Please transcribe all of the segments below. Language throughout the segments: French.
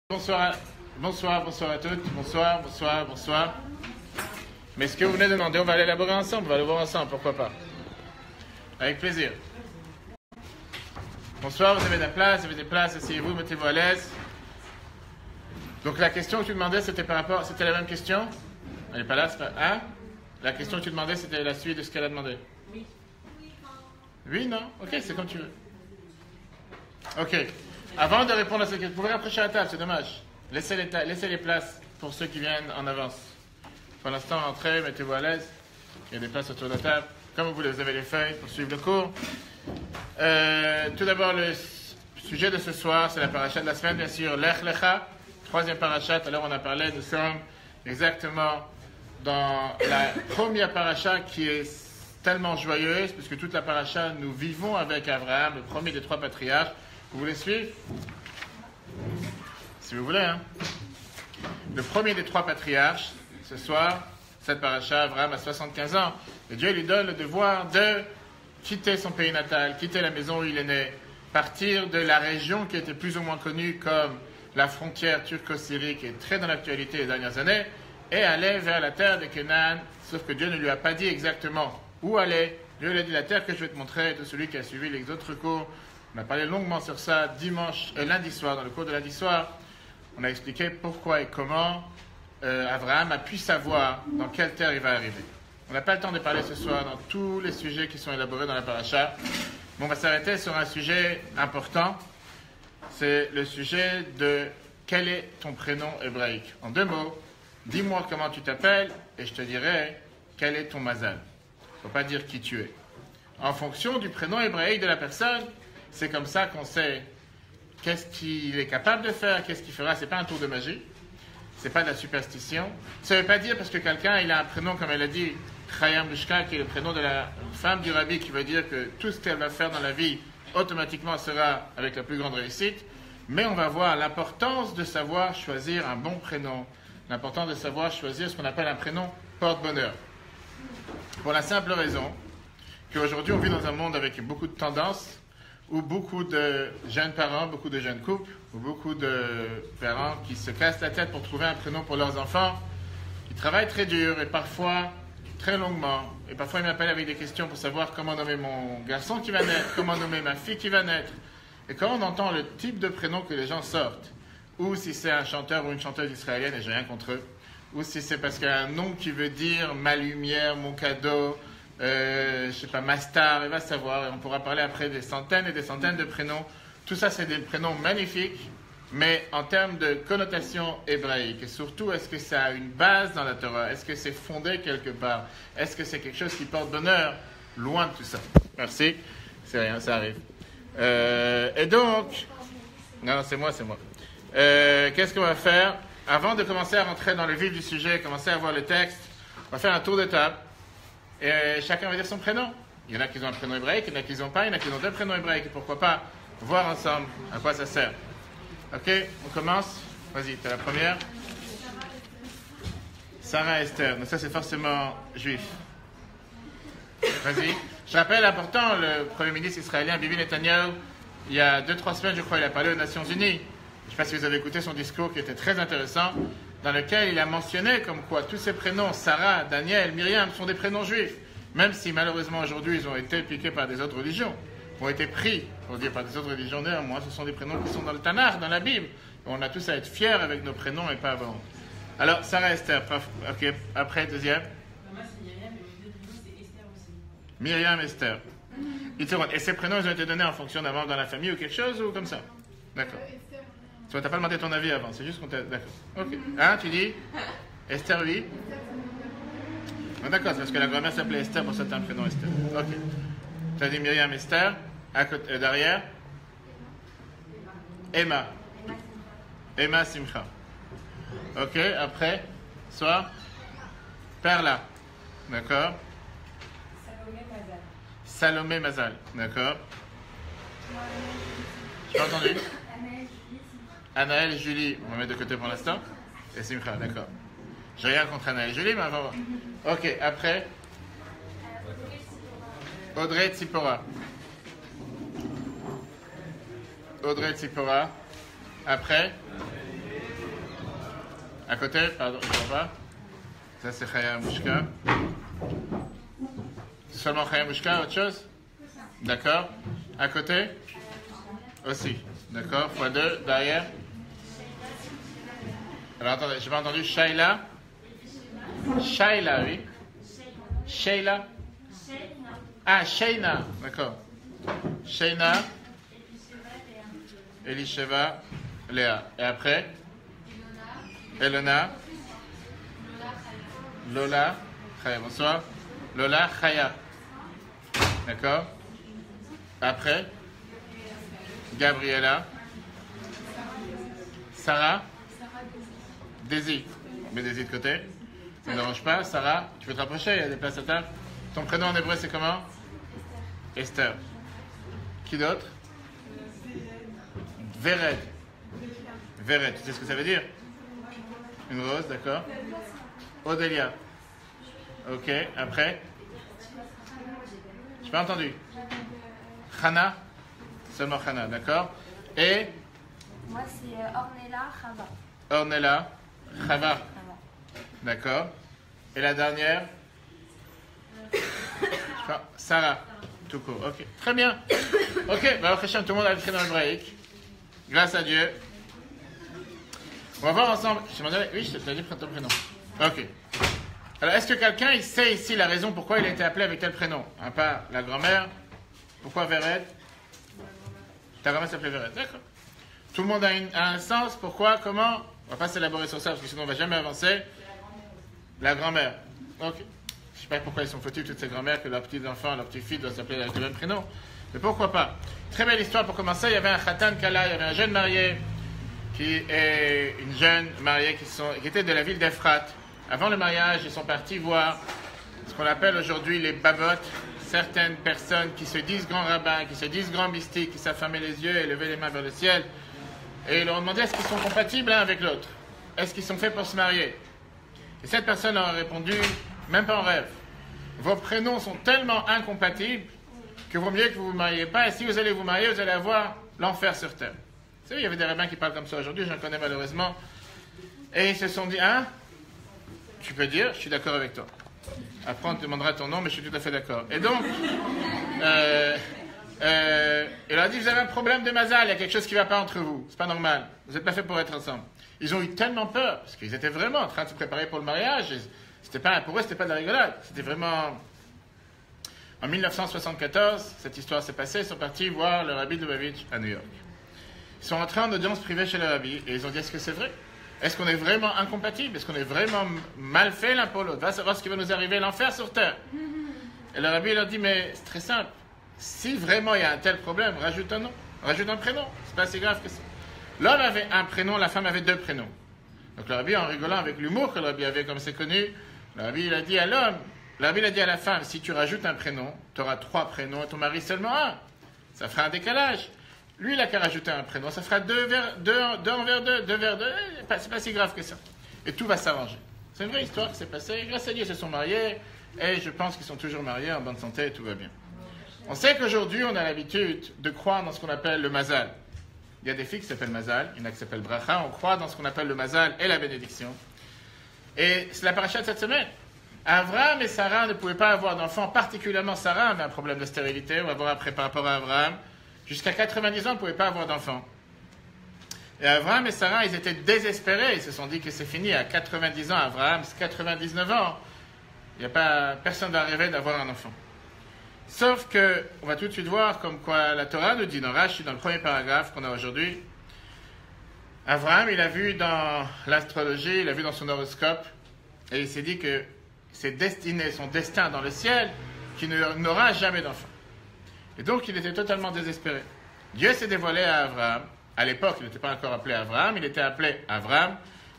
Bonsoir à toutes, bonsoir. Mais ce que vous venez de demander, on va l'élaborer ensemble, on va le voir ensemble, pourquoi pas. Avec plaisir. Bonsoir, vous avez des places, asseyez-vous, mettez-vous à l'aise. Donc la question que tu demandais, c'était la même question? Elle n'est pas là, c'est pas... Hein? La question que tu demandais, c'était la suite de ce qu'elle a demandé? Oui. Oui, non? Ok, c'est comme tu veux. Ok. Avant de répondre à cette question, vous pouvez rapprocher la table, c'est dommage. Laissez les places pour ceux qui viennent en avance. Pour l'instant, entrez, mettez-vous à l'aise. Il y a des places autour de la table. Comme vous voulez, vous avez les feuilles pour suivre le cours. Tout d'abord, le sujet de ce soir, c'est la paracha de la semaine, bien sûr, Lech Lecha, troisième paracha. Alors, on a parlé, nous sommes exactement dans la première paracha qui est tellement joyeuse, puisque toute la paracha, nous vivons avec Abraham, le premier des trois patriarches. Vous voulez suivre? Si vous voulez, hein. Le premier des trois patriarches, ce soir, cette paracha, Abraham a 75 ans. Et Dieu lui donne le devoir de quitter son pays natal, quitter la maison où il est né, partir de la région qui était plus ou moins connue comme la frontière turco-syrie, qui est très dans l'actualité les dernières années, et aller vers la terre de Canaan, sauf que Dieu ne lui a pas dit exactement où aller. Dieu lui a dit: la terre que je vais te montrer. De celui qui a suivi les autres cours, on a parlé longuement sur ça lundi soir, dans le cours de lundi soir. On a expliqué pourquoi et comment Abraham a pu savoir dans quelle terre il va arriver. On n'a pas le temps de parler ce soir dans tous les sujets qui sont élaborés dans la paracha. Mais on va s'arrêter sur un sujet important. C'est le sujet de quel est ton prénom hébraïque. En 2 mots, dis-moi comment tu t'appelles et je te dirai quel est ton mazal. Il ne faut pas dire qui tu es. En fonction du prénom hébraïque de la personne, c'est comme ça qu'on sait qu'est-ce qu'il est capable de faire, qu'est-ce qu'il fera. Ce n'est pas un tour de magie, ce n'est pas de la superstition. Ça ne veut pas dire parce que quelqu'un il a un prénom, comme elle a dit, Chayam Lushka, qui est le prénom de la femme du rabbi, qui veut dire que tout ce qu'elle va faire dans la vie, automatiquement sera avec la plus grande réussite. Mais on va voir l'importance de savoir choisir un bon prénom, l'importance de savoir choisir ce qu'on appelle un prénom porte-bonheur. Pour la simple raison qu'aujourd'hui on vit dans un monde avec beaucoup de tendances, où beaucoup de jeunes parents, beaucoup de jeunes couples, ou beaucoup de parents qui se cassent la tête pour trouver un prénom pour leurs enfants, ils travaillent très dur et parfois très longuement. Et parfois ils m'appellent avec des questions pour savoir comment nommer mon garçon qui va naître, comment nommer ma fille qui va naître. Et quand on entend le type de prénom que les gens sortent, ou si c'est un chanteur ou une chanteuse israélienne, et j'ai rien contre eux, ou si c'est parce qu'il y a un nom qui veut dire ma lumière, mon cadeau, je sais pas, ma star, il va savoir, et on pourra parler après des centaines et des centaines de prénoms. Tout ça, c'est des prénoms magnifiques, mais en termes de connotation hébraïque, et surtout, est-ce que ça a une base dans la Torah? Est-ce que c'est fondé quelque part? Est-ce que c'est quelque chose qui porte bonheur? Loin de tout ça. Merci. C'est rien, ça arrive. Et donc... Non, c'est moi. Qu'est-ce qu'on va faire? Avant de commencer à rentrer dans le vif du sujet, commencer à voir le texte, on va faire un tour de table. Et chacun va dire son prénom. Il y en a qui ont un prénom hébraïque, il y en a qui n'ont pas, il y en a qui ont 2 prénoms hébraïques. Et pourquoi pas voir ensemble à quoi ça sert. Ok, on commence. Vas-y, tu es la première. Sarah Esther. Donc ça, c'est forcément juif. Vas-y. Je rappelle, important, le Premier ministre israélien, Bibi Netanyahu, il y a 2-3 semaines, je crois, il a parlé aux Nations Unies. Je ne sais pas si vous avez écouté son discours qui était très intéressant, dans lequel il a mentionné comme quoi tous ces prénoms, Sarah, Daniel, Myriam, sont des prénoms juifs. Même si malheureusement aujourd'hui ils ont été piqués par des autres religions, ont été pris, pour dire par des autres religions néanmoins, ce sont des prénoms qui sont dans le Tanakh, dans la Bible. On a tous à être fiers avec nos prénoms et pas avant. Alors, Sarah Esther, ok, après, deuxième. Moi c'est Myriam, et mes 2 prénoms c'est Esther aussi. Myriam, Esther. Et ces prénoms, ils ont été donnés en fonction d'un membre dans la famille ou quelque chose, ou comme ça? D'accord. Tu n'as pas demandé ton avis avant, c'est juste qu'on t'a... D'accord. Ok. Hein, tu dis Esther, oui. Ah, d'accord, c'est parce que la grand-mère s'appelait Esther, pour ça t'as un prénom Esther. Ok. Tu as dit Myriam, Esther. À côté, derrière Emma. Emma Simcha. Ok, après soir Perla. D'accord. Salomé Mazal. D'accord. J'ai pas entendu. Anaël et Julie, on va mettre de côté pour l'instant. Et Simcha, d'accord. J'ai rien contre Anaël et Julie, mais on va voir. Ok, après. Audrey Tsipora. Audrey Tsipora. Après. À côté, pardon, je vois pas. Ça, c'est Chaya Mushka. Seulement Chaya Mushka, autre chose? D'accord. À côté? Aussi. D'accord. Fois 2, derrière. Alors attendez, j'ai pas entendu. Shaila? Shaila, oui. Shaila? Ah, Shaina. D'accord. Shaina. Elisheva. Léa. Et après? Elona. Lola. Chaya, bonsoir. Lola, Chaya. D'accord. Après? Gabriela. Sarah. Daisy. On met Daisy de côté. Ça ne dérange pas. Sarah, tu peux te rapprocher, il y a des places à table. Ton prénom en hébreu, c'est comment? Esther. Qui d'autre? Vered. Vered, tu sais ce que ça veut dire? Une rose, d'accord. Odélia. Ok, après? Je n'ai pas entendu. Chana. Seulement Chana, d'accord. Et? Moi, c'est Ornella Chava. Ornella Chava. D'accord. Et la dernière? Sarah. Tout court. Ok. Très bien. Ok. Bah, tout le monde a écrit dans le hébraïque. Grâce à Dieu. On va voir ensemble. Je demandais. Oui, je t'ai dit ton prénom. Ok. Alors, est-ce que quelqu'un il sait ici la raison pourquoi il a été appelé avec tel prénom? Hein, pas la grand-mère. Pourquoi Vered? Ta grand-mère s'appelait Vered. D'accord. Tout le monde a un sens. Pourquoi? Comment? On va pas s'élaborer sur ça parce que sinon on va jamais avancer. La grand-mère. Ok. Je sais pas pourquoi ils sont fautifs, toutes ces grand-mères, que leurs petits-enfants, leurs petites-filles doivent s'appeler avec le même prénom. Mais pourquoi pas? Très belle histoire pour commencer. Il y avait un Khatan Kala, il y avait un jeune marié qui est une jeune mariée qui était de la ville d'Ephrat. Avant le mariage, ils sont partis voir ce qu'on appelle aujourd'hui les babottes. Certaines personnes qui se disent grands rabbins, qui se disent grands mystiques, qui savent fermer les yeux et lever les mains vers le ciel. Et ils leur ont demandé est-ce qu'ils sont compatibles l'un avec l'autre? Est-ce qu'ils sont faits pour se marier? Et cette personne leur a répondu, même pas en rêve. Vos prénoms sont tellement incompatibles que vaut mieux que vous ne vous mariez pas. Et si vous allez vous marier, vous allez avoir l'enfer sur terre. Vous savez, il y avait des rabbins qui parlent comme ça aujourd'hui, j'en connais malheureusement. Et ils se sont dit, hein? Tu peux dire, je suis d'accord avec toi. Après, on te demandera ton nom, mais je suis tout à fait d'accord. Et donc, il leur a dit, vous avez un problème de mazal, il y a quelque chose qui ne va pas entre vous. C'est pas normal. Vous n'êtes pas fait pour être ensemble. Ils ont eu tellement peur, parce qu'ils étaient vraiment en train de se préparer pour le mariage. C'était pas, pour eux, c'était pas de la rigolade. C'était vraiment... En 1974, cette histoire s'est passée. Ils sont partis voir le rabbi de Lubavitch à New York. Ils sont rentrés en audience privée chez le rabbi et ils ont dit, est-ce que c'est vrai? Est-ce qu'on est vraiment incompatibles? Est-ce qu'on est vraiment mal fait l'un pour l'autre? Va savoir ce qui va nous arriver, l'enfer sur terre. Et le rabbi leur dit, mais c'est très simple. Si vraiment il y a un tel problème, rajoute un nom, rajoute un prénom. C'est pas si grave que ça. L'homme avait un prénom, la femme avait deux prénoms. Donc le rabbi, en rigolant avec l'humour que le rabbi avait, comme c'est connu, le rabbi il a dit à l'homme, le rabbi il a dit à la femme, si tu rajoutes un prénom, tu auras trois prénoms et ton mari seulement un. Ça fera un décalage. Lui, il a qu'à rajouter un prénom, ça fera deux envers deux. C'est pas si grave que ça. Et tout va s'arranger. C'est une vraie histoire qui s'est passée. Grâce à Dieu, ils se sont mariés et je pense qu'ils sont toujours mariés en bonne santé et tout va bien. On sait qu'aujourd'hui, on a l'habitude de croire dans ce qu'on appelle le mazal. Il y a des filles qui s'appellent mazal, il y en a qui s'appellent bracha. On croit dans ce qu'on appelle le mazal et la bénédiction. Et c'est la paracha de cette semaine. Abraham et Sarah ne pouvaient pas avoir d'enfants, particulièrement Sarah avait un problème de stérilité, on va voir après par rapport à Abraham. Jusqu'à 90 ans, ils ne pouvaient pas avoir d'enfants. Et Abraham et Sarah, ils étaient désespérés. Ils se sont dit que c'est fini. À 90 ans, Abraham, c'est 99 ans. Il n'y a pas personne va rêver d'avoir un enfant. Sauf que, on va tout de suite voir comme quoi la Torah nous dit dans Rashi, dans le premier paragraphe qu'on a aujourd'hui, Abraham, il a vu dans l'astrologie, il a vu dans son horoscope, et il s'est dit que ses destinées, son destin dans le ciel, qu'il n'aura jamais d'enfant. Et donc, il était totalement désespéré. Dieu s'est dévoilé à Abraham. À l'époque, il n'était pas encore appelé Abraham, il était appelé Abraham.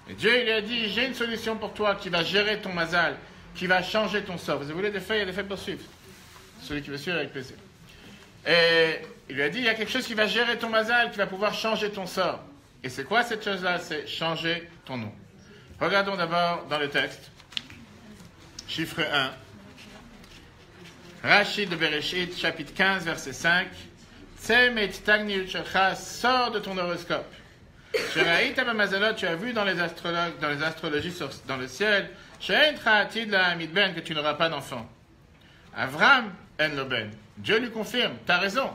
Et Dieu, il lui a dit, j'ai une solution pour toi qui va gérer ton mazal, qui va changer ton sort. Vous voulez des faits, il y a des faits pour suivre. Celui qui veut suivre avec plaisir. Et il lui a dit, il y a quelque chose qui va gérer ton mazal, qui va pouvoir changer ton sort. Et c'est quoi cette chose-là? C'est changer ton nom. Regardons d'abord dans le texte. Chiffre 1. Rashi de Bereshit, chapitre 15, verset 5. Tsem et tagniut shelcha, sors de ton horoscope. Sheraïta b'mazalot, tu as vu dans les astrologies dans le ciel, She'en tra'atid la'amid ben, que tu n'auras pas d'enfant. Avram en lo ben. Dieu lui confirme, tu as raison.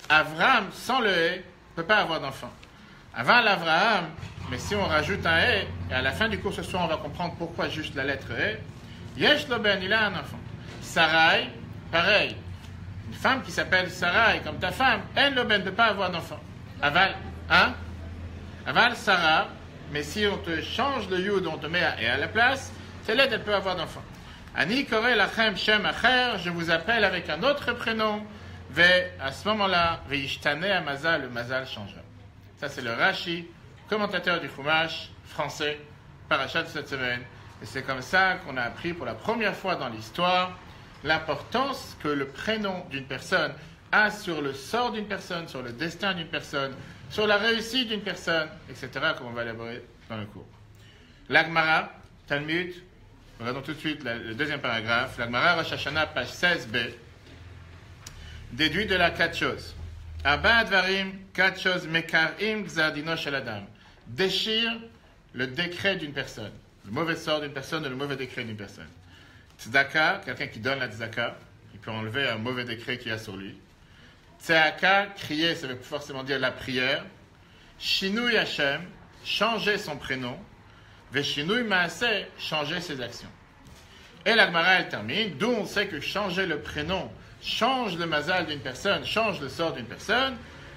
Avram, sans le hé, ne peut pas avoir d'enfant. Avant l'Avraham, mais si on rajoute un hé, et à la fin du cours ce soir, on va comprendre pourquoi juste la lettre hé, Yesh lo ben, il a un enfant. Sarai, pareil. Une femme qui s'appelle Sarai, comme ta femme, en lo ben, ne peut pas avoir d'enfant. Aval, hein? Aval Sarah, mais si on te change le yud, on te met un et à la place, c'est l'aide, elle peut avoir d'enfant. Ani kore lachem shem acher, je vous appelle avec un autre prénom, ve, à ce moment-là, ve yishtane amazal, le mazal changera. Ça, c'est le Rashi, commentateur du Chumash, français, parachat de cette semaine. Et c'est comme ça qu'on a appris pour la première fois dans l'histoire l'importance que le prénom d'une personne a sur le sort d'une personne, sur le destin d'une personne, sur la réussite d'une personne, etc., comme on va élaborer dans le cours. L'Agmara, Talmud, regardons tout de suite le deuxième paragraphe. L'Agmara, Rosh Hashanah, page 16b, déduit de là 4 choses. Abba Advarim, 4 choses, Mekarim Gzardino Shel Adam. Déchire le décret d'une personne, le mauvais sort d'une personne ou le mauvais décret d'une personne. Tzedaka, quelqu'un qui donne la tzedaka, il peut enlever un mauvais décret qu'il y a sur lui. Tzeaka, crier, ça veut forcément dire la prière. Shinui Hashem, changer son prénom. Veshinui Maaseh, changer ses actions. Et l'Agmara, elle termine, d'où on sait que changer le prénom change le mazal d'une personne, change le sort d'une personne.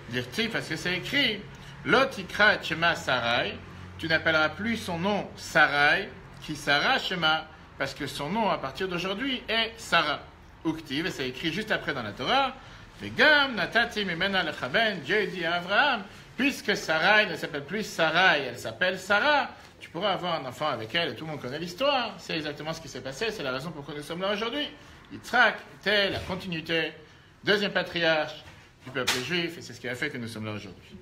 Dire-t-il, parce que c'est écrit, Lotikra Shema Sarai, tu n'appelleras plus son nom Sarai, qui Sarah Shema, parce que son nom à partir d'aujourd'hui est Sarah. Uktiv, et c'est écrit juste après dans la Torah, Vegam natati mimena lechaben, Dieu dit à Abraham, puisque Sarai ne s'appelle plus Sarai, elle s'appelle Sarah, tu pourras avoir un enfant avec elle, et tout le monde connaît l'histoire. C'est exactement ce qui s'est passé, c'est la raison pour laquelle nous sommes là aujourd'hui. Yitzhak était la continuité, deuxième patriarche du peuple juif, et c'est ce qui a fait que nous sommes là aujourd'hui.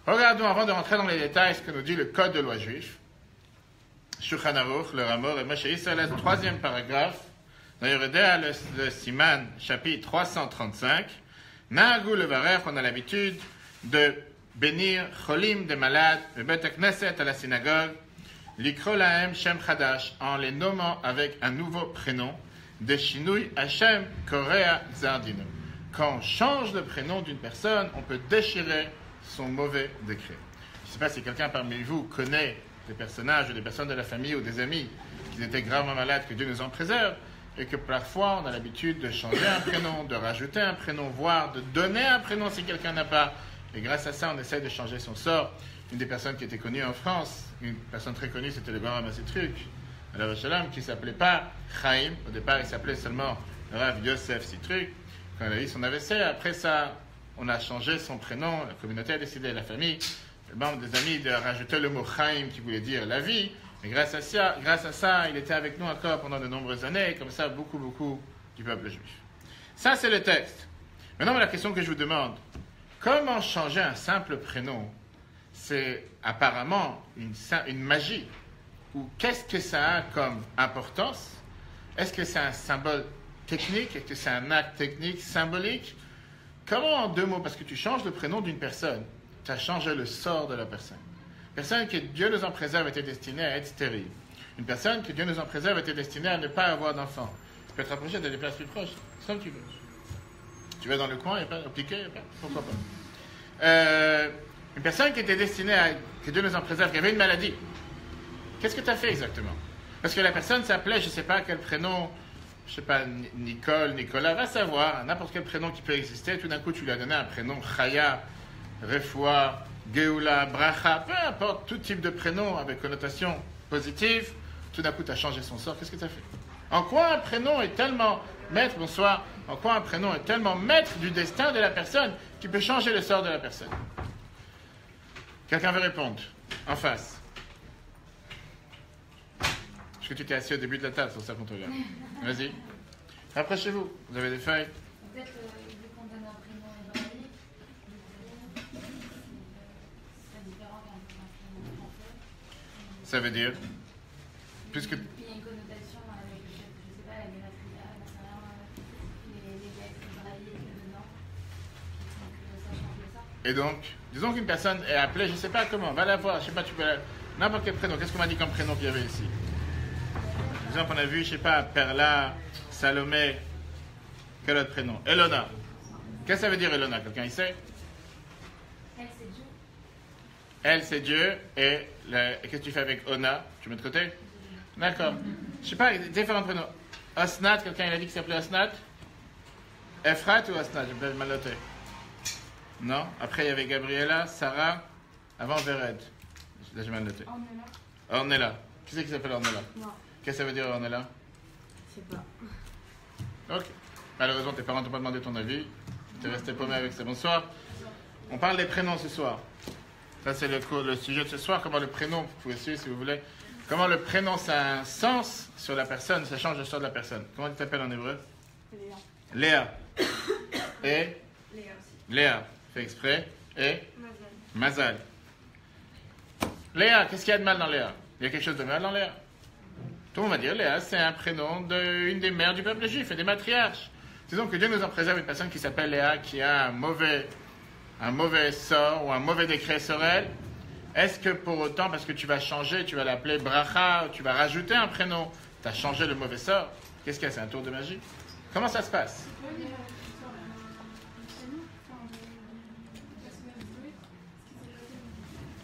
Regardons, avant de rentrer dans les détails, ce que nous dit le code de loi juif. Shulchan Aruch, le Ramor et Moshe Israël, troisième paragraphe, dans Yeridea, le Siman, chapitre 335. Na'agu levarech, on a l'habitude de bénir cholim, des malades, le Bet Knesset, à la synagogue, likro lahem shem chadash, en les nommant avec un nouveau prénom, de shinui Hashem korea zardino. Quand on change le prénom d'une personne, on peut déchirer son mauvais décret. Je ne sais pas si quelqu'un parmi vous connaît des personnages ou des personnes de la famille ou des amis qui étaient gravement malades, que Dieu nous en préserve, et que parfois on a l'habitude de changer un prénom, de rajouter un prénom, voire de donner un prénom si quelqu'un n'a pas. Et grâce à ça, on essaie de changer son sort. Une des personnes qui était connue en France, une personne très connue, c'était le grand Ramazitruk, le Rav Shalom, qui ne s'appelait pas Chaim. Au départ, il s'appelait seulement le Rav Yosef Sitruk. Quand il a eu son AVC, après ça, on a changé son prénom, la communauté a décidé, la famille, le membre des amis, de rajouter le mot Chaim qui voulait dire la vie. Mais grâce à ça, il était avec nous encore pendant de nombreuses années, et comme ça, beaucoup du peuple juif. Ça, c'est le texte. Maintenant, la question que je vous demande, comment changer un simple prénom? C'est apparemment une magie. Ou qu'est-ce que ça a comme importance? Est-ce que c'est un symbole technique? Est-ce que c'est un acte technique, symbolique? Comment en 2 mots? Parce que tu changes le prénom d'une personne, tu as changé le sort de la personne. Une personne que Dieu nous en préserve était destinée à être stérile. Une personne que Dieu nous en préserve était destinée à ne pas avoir d'enfant. Tu peux te rapprocher de des places plus proches, comme tu veux. Tu vas dans le coin, il n'y a pas, au piquet, il n'y a pas, pourquoi pas. Une personne qui était destinée à, que Dieu nous en préserve, qui avait une maladie. Qu'est-ce que tu as fait exactement? Parce que la personne s'appelait, je ne sais pas quel prénom, je ne sais pas, Nicole, Nicolas, va savoir, n'importe quel prénom qui peut exister, tout d'un coup tu lui as donné un prénom, Chaya, Refoua, Geoula, Bracha, peu importe, tout type de prénom avec connotation positive, tout d'un coup tu as changé son sort, qu'est-ce que tu as fait? En quoi un prénom est tellement maître, bonsoir, en quoi un prénom est tellement maître du destin de la personne qui peut changer le sort de la personne? Quelqu'un veut répondre? En face. Est-ce que tu t'es assis au début de la table, c'est pour ça qu'on te regarde? Vas-y. Rapprochez-vous. Vous avez des feuilles? Peut-être vu qu'on donne un prénom hébraïque, c'est différent qu'un prénom français. Ça veut dire? Puisque... Il y a une connotation avec, je sais pas, les matriarches, les lettres hébraïques dedans. Donc ça change ça. Et donc, disons qu'une personne est appelée, je ne sais pas comment, va la voir, je ne sais pas, tu peux n'importe quel prénom. Qu'est-ce qu'on m'a dit comme prénom qu'il y avait ici? Par exemple, on a vu, je ne sais pas, Perla, Salomé, quel autre prénom? Elona. Qu'est-ce que ça veut dire Elona? Quelqu'un il sait? Elle, c'est Dieu. Elle, c'est Dieu. Et qu'est-ce que tu fais avec Ona? Tu mets de côté? D'accord. Je ne sais pas, différents prénoms. Osnat, quelqu'un il a dit qu'il s'appelait Osnat? Ephrat ou Osnat? J'ai peut-être mal noté. Non? Après, il y avait Gabriela, Sarah, avant Vered. J'ai mal noté. Ornella. Qui c'est qui s'appelle Ornella? Non. Qu'est-ce que ça veut dire Ornella? Je sais pas. Ok. Malheureusement, tes parents t'ont pas demandé ton avis. Tu es resté paumé avec ça. Bonsoir. On parle des prénoms ce soir. Ça, c'est le sujet de ce soir. Comment le prénom, vous pouvez suivre si vous voulez. Comment le prénom, ça a un sens sur la personne, ça change le sort de la personne. Comment tu t'appelles en hébreu? Léa. Léa. Et Léa aussi. Léa. Fait exprès. Et Mazal. Mazal. Léa, qu'est-ce qu'il y a de mal dans Léa? Il y a quelque chose de mal dans Léa? Tout le monde va dire Léa, c'est un prénom d'une des mères du peuple juif et des matriarches. Disons que Dieu nous en préserve une personne qui s'appelle Léa, qui a un mauvais sort ou un mauvais décret sur elle. Est-ce que pour autant, parce que tu vas changer, tu vas l'appeler Bracha, tu vas rajouter un prénom, tu as changé le mauvais sort? Qu'est-ce qu'il y a? C'est un tour de magie? Comment ça se passe?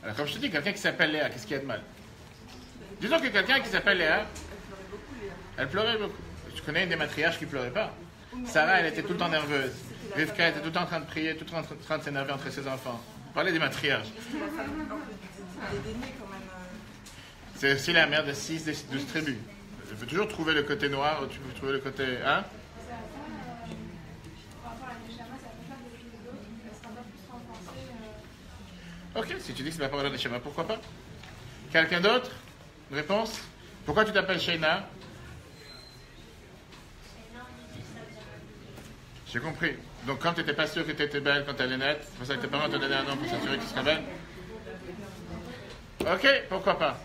Alors, comme je te dis, quelqu'un qui s'appelle Léa, qu'est-ce qu'il y a de mal? Disons que quelqu'un qui s'appelle Léa, elle pleurait beaucoup. Je connais une des matriarches qui ne pleurait pas. Sarah, elle était tout le temps nerveuse. Rivka était tout le temps en train de prier, tout le temps en train de s'énerver entre ses enfants. Parlez des matriarches. C'est aussi la mère de 6 des 12 tribus. Il faut toujours trouver le côté noir, tu peux trouver le côté... Hein? Ok, si tu dis que c'est la parole de Shema, pourquoi pas? Quelqu'un d'autre? Une réponse? Pourquoi tu t'appelles Sheina? J'ai compris. Donc quand tu n'étais pas sûr que tu étais belle quand elle est nette, c'est pour ça que tes parents te donnaient un nom pour s'assurer que tu serais belle? Ok, pourquoi pas?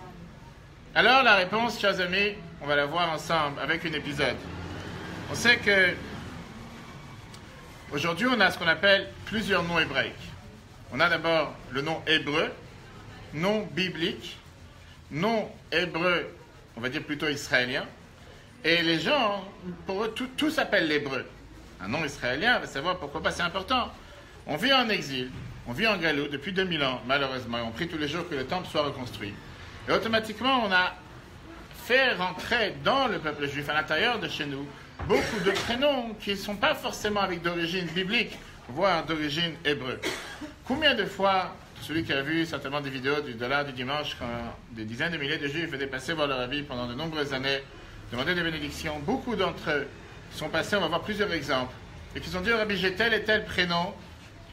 Alors la réponse, chers amis, on va la voir ensemble avec un épisode. On sait que aujourd'hui on a ce qu'on appelle plusieurs noms hébraïques. On a d'abord le nom hébreu, nom biblique, nom hébreu, on va dire plutôt israélien. Et les gens, pour eux, tout s'appelle l'hébreu. Un nom israélien, va savoir pourquoi pas, c'est important. On vit en exil, on vit en Galoute depuis 2000 ans, malheureusement, et on prie tous les jours que le temple soit reconstruit. Et automatiquement, on a fait rentrer dans le peuple juif, à l'intérieur de chez nous, beaucoup de prénoms qui ne sont pas forcément avec d'origine biblique, voire d'origine hébreu. Combien de fois, celui qui a vu certainement des vidéos du dollar du dimanche, quand des dizaines de milliers de juifs venaient passer voir leur avis pendant de nombreuses années, demander des bénédictions, beaucoup d'entre eux sont passés, on va voir plusieurs exemples, et qui ont dit au Rabbi, j'ai tel et tel prénom,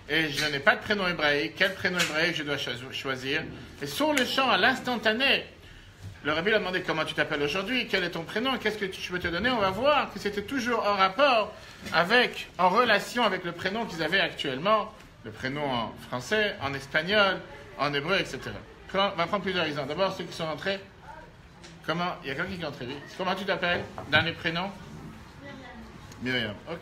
et je n'ai pas de prénom hébraïque, quel prénom hébraïque je dois choisir? Et sur le champ, à l'instantané, le Rabbi a demandé comment tu t'appelles aujourd'hui, quel est ton prénom, qu'est-ce que je peux te donner? On va voir que c'était toujours en rapport avec, en relation avec le prénom qu'ils avaient actuellement, le prénom en français, en espagnol, en hébreu, etc. On va prendre plusieurs exemples. D'abord, ceux qui sont rentrés. Comment? Il y a quelqu'un qui est entré vite. Comment tu t'appelles? Dernier prénom? Myriam. Ok.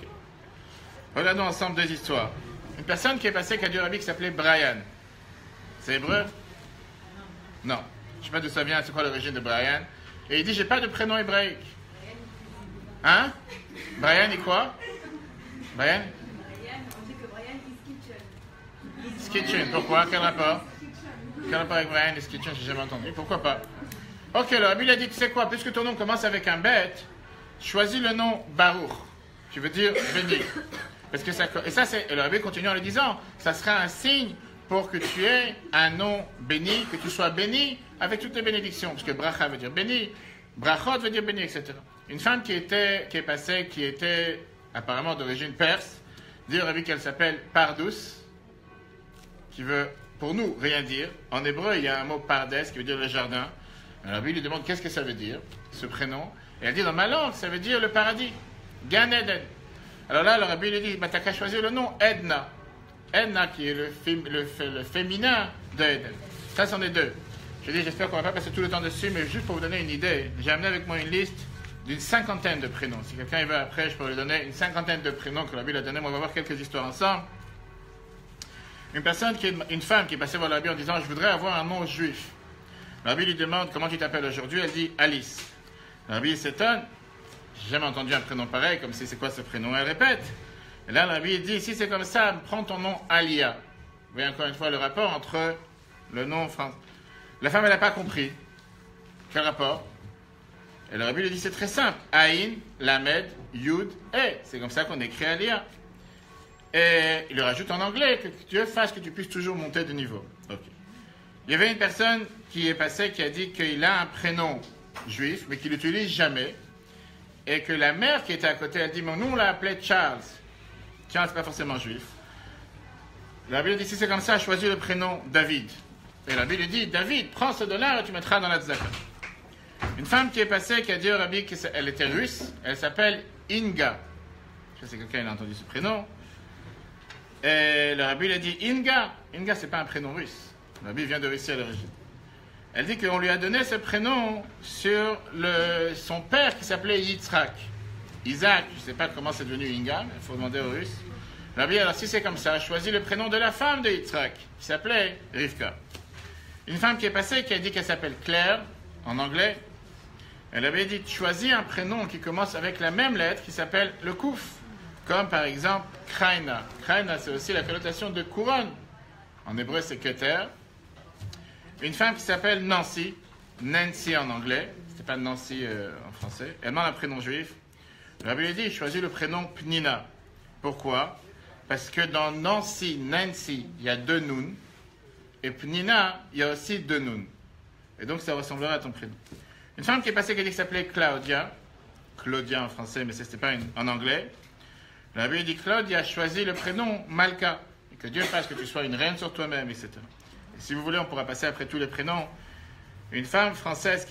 Regardons ensemble deux histoires. Une personne qui est passée avec un Rabbi qui s'appelait Brian. C'est hébreu? Non. Je ne sais pas d'où ça vient, c'est quoi l'origine de Brian. Et il dit, j'ai pas de prénom hébraïque. Hein? Brian est quoi? Brian? On dit que Brian is kitchen. Kitchen, pourquoi? Quel rapport? Quel rapport avec Brian is kitchen? J'ai jamais entendu. Pourquoi pas? Ok, le Rabbi a dit, tu sais quoi? Puisque ton nom commence avec un bête, choisis le nom Baruch, qui veut dire béni. Parce que ça, et ça, et le Rabbi continue en le disant, ça sera un signe pour que tu aies un nom béni, que tu sois béni avec toutes les bénédictions. Parce que bracha veut dire béni, brachot veut dire béni, etc. Une femme qui est passée, qui était apparemment d'origine perse, dit au Rabbi qu'elle s'appelle Pardous, qui veut, pour nous, rien dire. En hébreu, il y a un mot Pardes, qui veut dire le jardin. Alors lui demande qu'est-ce que ça veut dire, ce prénom. Et elle dit dans ma langue, ça veut dire le paradis. Gan Eden. Alors là, le Rabbi lui dit, bah, t'as qu'à choisir le nom Edna. Edna, qui est le féminin de Eden. Ça, c'en est deux. Je dis, j'espère qu'on va pas passer tout le temps dessus, mais juste pour vous donner une idée, j'ai amené avec moi une liste d'une 50aine de prénoms. Si quelqu'un veut après, je peux lui donner une 50aine de prénoms que la Bible a donné. On va voir quelques histoires ensemble. Une femme qui est passée voir le rabbi en disant « Je voudrais avoir un nom juif ». Le rabbi lui demande « Comment tu t'appelles aujourd'hui ?» Elle dit « Alice ». Le rabbi s'étonne. « J'ai jamais entendu un prénom pareil, comme si c'est quoi ce prénom ?» Elle répète. Et là, le rabbi dit « Si c'est comme ça, prends ton nom Alia ». Vous voyez encore une fois le rapport entre le nom français. La femme, elle n'a pas compris. Quel rapport? Et le rabbi lui dit « C'est très simple. Aïn, Lamed, Yud, E. C'est comme ça qu'on écrit Alia. » Et il lui rajoute en anglais que Dieu fasse que tu puisses toujours monter de niveau. Okay. Il y avait une personne qui est passée qui a dit qu'il a un prénom juif, mais qu'il l'utilise jamais. Et que la mère qui était à côté a dit, mais nous on l'a appelé Charles. Charles, c'est pas forcément juif. La Bible dit, si c'est comme ça, choisis le prénom David. Et la Bible lui dit, David, prends ce dollar et tu mettras dans la tzedaka. Une femme qui est passée, qui a dit au rabbi qu'elle était russe, elle s'appelle Inga. Je sais si quelqu'un a entendu ce prénom. Et le rabbi lui a dit, Inga. Inga, c'est pas un prénom russe. Le rabbi vient de Russie à l'origine. Elle dit qu'on lui a donné ce prénom sur son père qui s'appelait Yitzhak. Isaac, je ne sais pas comment c'est devenu Inga, mais il faut demander aux Russes. Le rabbi, alors si c'est comme ça, choisis le prénom de la femme de Yitzhak, qui s'appelait Rivka. Une femme qui est passée, qui a dit qu'elle s'appelle Claire, en anglais. Elle avait dit, choisis un prénom qui commence avec la même lettre, qui s'appelle le Kouf. Comme par exemple, Kraina. Kraina, c'est aussi la connotation de couronne. En hébreu, c'est Keter. Une femme qui s'appelle Nancy, Nancy en anglais, c'était pas Nancy en français, elle demande un prénom juif. Le rabbi lui dit, choisis le prénom Pnina. Pourquoi? Parce que dans Nancy, il y a 2 nun, et Pnina, il y a aussi 2 nun. Et donc ça ressemblera à ton prénom. Une femme qui est passée, qui a dit qu'elle s'appelait Claudia en français, mais c'était pas en anglais. Le rabbi lui dit, Claudia, choisis le prénom Malka, et que Dieu fasse que tu sois une reine sur toi-même, etc. Si vous voulez, on pourra passer après tous les prénoms. Une femme française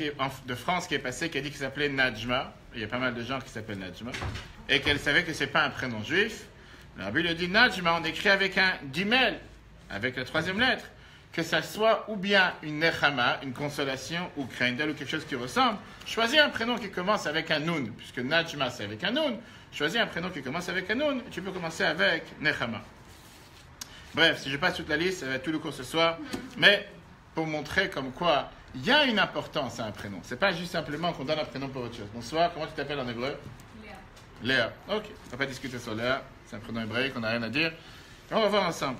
de France qui est passée, qui a dit qu'elle s'appelait Najma. Il y a pas mal de gens qui s'appellent Najma. Et qu'elle savait que ce n'est pas un prénom juif. Le rabbi lui dit Najma, on écrit avec un dimel, avec la 3e lettre. Que ça soit ou bien une nechama, une consolation, ou kreindel, ou quelque chose qui ressemble. Choisis un prénom qui commence avec un nun, puisque Najma c'est avec un nun. Choisis un prénom qui commence avec un nun, et tu peux commencer avec nechama. Bref, si je passe toute la liste, ça va être tout le cours ce soir. Mais pour montrer comme quoi il y a une importance à un prénom. C'est pas juste simplement qu'on donne un prénom pour autre chose. Bonsoir, comment tu t'appelles en hébreu? Léa. Ok, on va pas discuter sur Léa. C'est un prénom hébraïque, on n'a rien à dire. Et on va voir ensemble.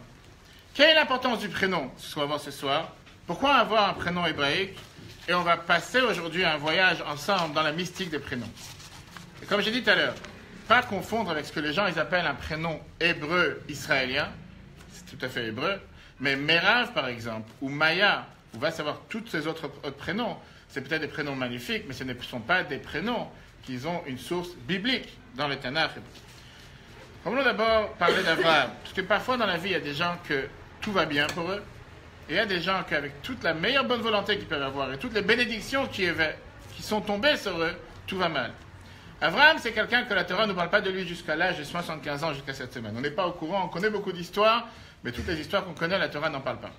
Quelle est l'importance du prénom? C'est ce qu'on va voir ce soir. Pourquoi avoir un prénom hébraïque? Et on va passer aujourd'hui un voyage ensemble dans la mystique des prénoms. Et comme j'ai dit tout à l'heure, pas confondre avec ce que les gens ils appellent un prénom hébreu israélien. Tout à fait hébreu, mais Merav par exemple, ou Maya, ou va savoir tous ces autres prénoms, c'est peut-être des prénoms magnifiques, mais ce ne sont pas des prénoms qui ont une source biblique dans le Tanakh. Commençons d'abord parler d'Abraham, parce que parfois dans la vie, il y a des gens que tout va bien pour eux, et il y a des gens qu'avec toute la meilleure bonne volonté qu'ils peuvent avoir, et toutes les bénédictions qui sont tombées sur eux, tout va mal. Abraham, c'est quelqu'un que la Torah ne parle pas de lui jusqu'à l'âge de 75 ans, jusqu'à cette semaine. On n'est pas au courant, on connaît beaucoup d'histoires, mais toutes les histoires qu'on connaît, la Torah n'en parle pas.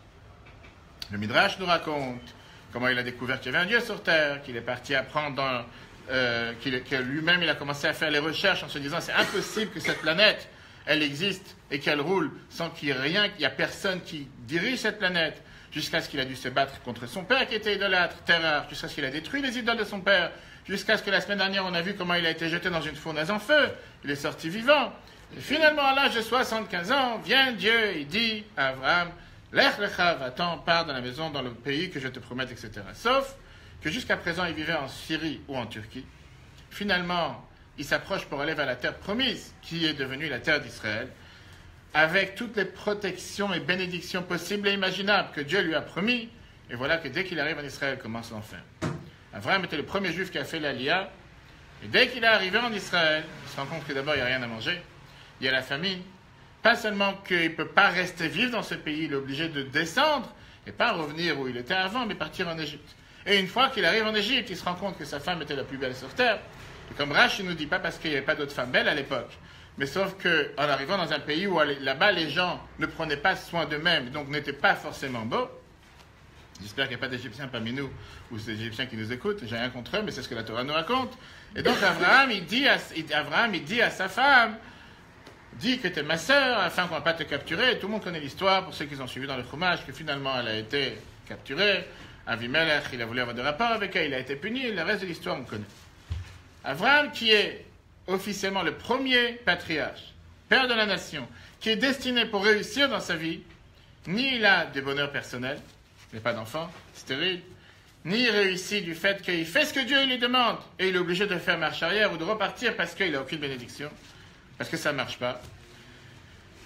Le Midrash nous raconte comment il a découvert qu'il y avait un Dieu sur terre, qu'il est parti apprendre, que lui-même il a commencé à faire les recherches en se disant c'est impossible que cette planète, elle existe et qu'elle roule sans qu'il y ait rien, qu'il n'y a personne qui dirige cette planète, jusqu'à ce qu'il a dû se battre contre son père qui était idolâtre, terreur, jusqu'à ce qu'il a détruit les idoles de son père, jusqu'à ce que la semaine dernière on a vu comment il a été jeté dans une fournaise en feu, il est sorti vivant. Et finalement, à l'âge de 75 ans, vient Dieu et dit à Abraham, Lech lecha, va-t'en, pars dans la maison, dans le pays que je te promets, etc. Sauf que jusqu'à présent, il vivait en Syrie ou en Turquie. Finalement, il s'approche pour aller vers la terre promise, qui est devenue la terre d'Israël, avec toutes les protections et bénédictions possibles et imaginables que Dieu lui a promis. Et voilà que dès qu'il arrive en Israël, commence l'enfer. Abraham était le premier juif qui a fait l'Aliyah. Et dès qu'il est arrivé en Israël, il se rend compte que d'abord, il n'y a rien à manger. Il y a la famine. Pas seulement qu'il ne peut pas rester vivre dans ce pays, il est obligé de descendre et pas revenir où il était avant, mais partir en Égypte. Et une fois qu'il arrive en Égypte, il se rend compte que sa femme était la plus belle sur terre. Et comme Rashi nous dit, pas parce qu'il n'y avait pas d'autres femmes belles à l'époque, mais sauf qu'en arrivant dans un pays où là-bas les gens ne prenaient pas soin d'eux-mêmes, donc n'étaient pas forcément beaux. J'espère qu'il n'y a pas d'Égyptiens parmi nous, ou des Égyptiens qui nous écoutent, j'ai rien contre eux, mais c'est ce que la Torah nous raconte. Et donc Abraham, il dit à sa femme, dis que tu es ma sœur afin qu'on ne va pas te capturer. Et tout le monde connaît l'histoire, pour ceux qui ont suivi dans le fromage, que finalement elle a été capturée. Avimelech, il a voulu avoir des rapports avec elle, il a été puni. Le reste de l'histoire, on connaît. Abraham, qui est officiellement le premier patriarche, père de la nation, qui est destiné pour réussir dans sa vie, ni il a des bonheurs personnels, il n'a pas d'enfant, stérile, ni il réussit du fait qu'il fait ce que Dieu lui demande, et il est obligé de faire marche arrière ou de repartir parce qu'il n'a aucune bénédiction, parce que ça ne marche pas.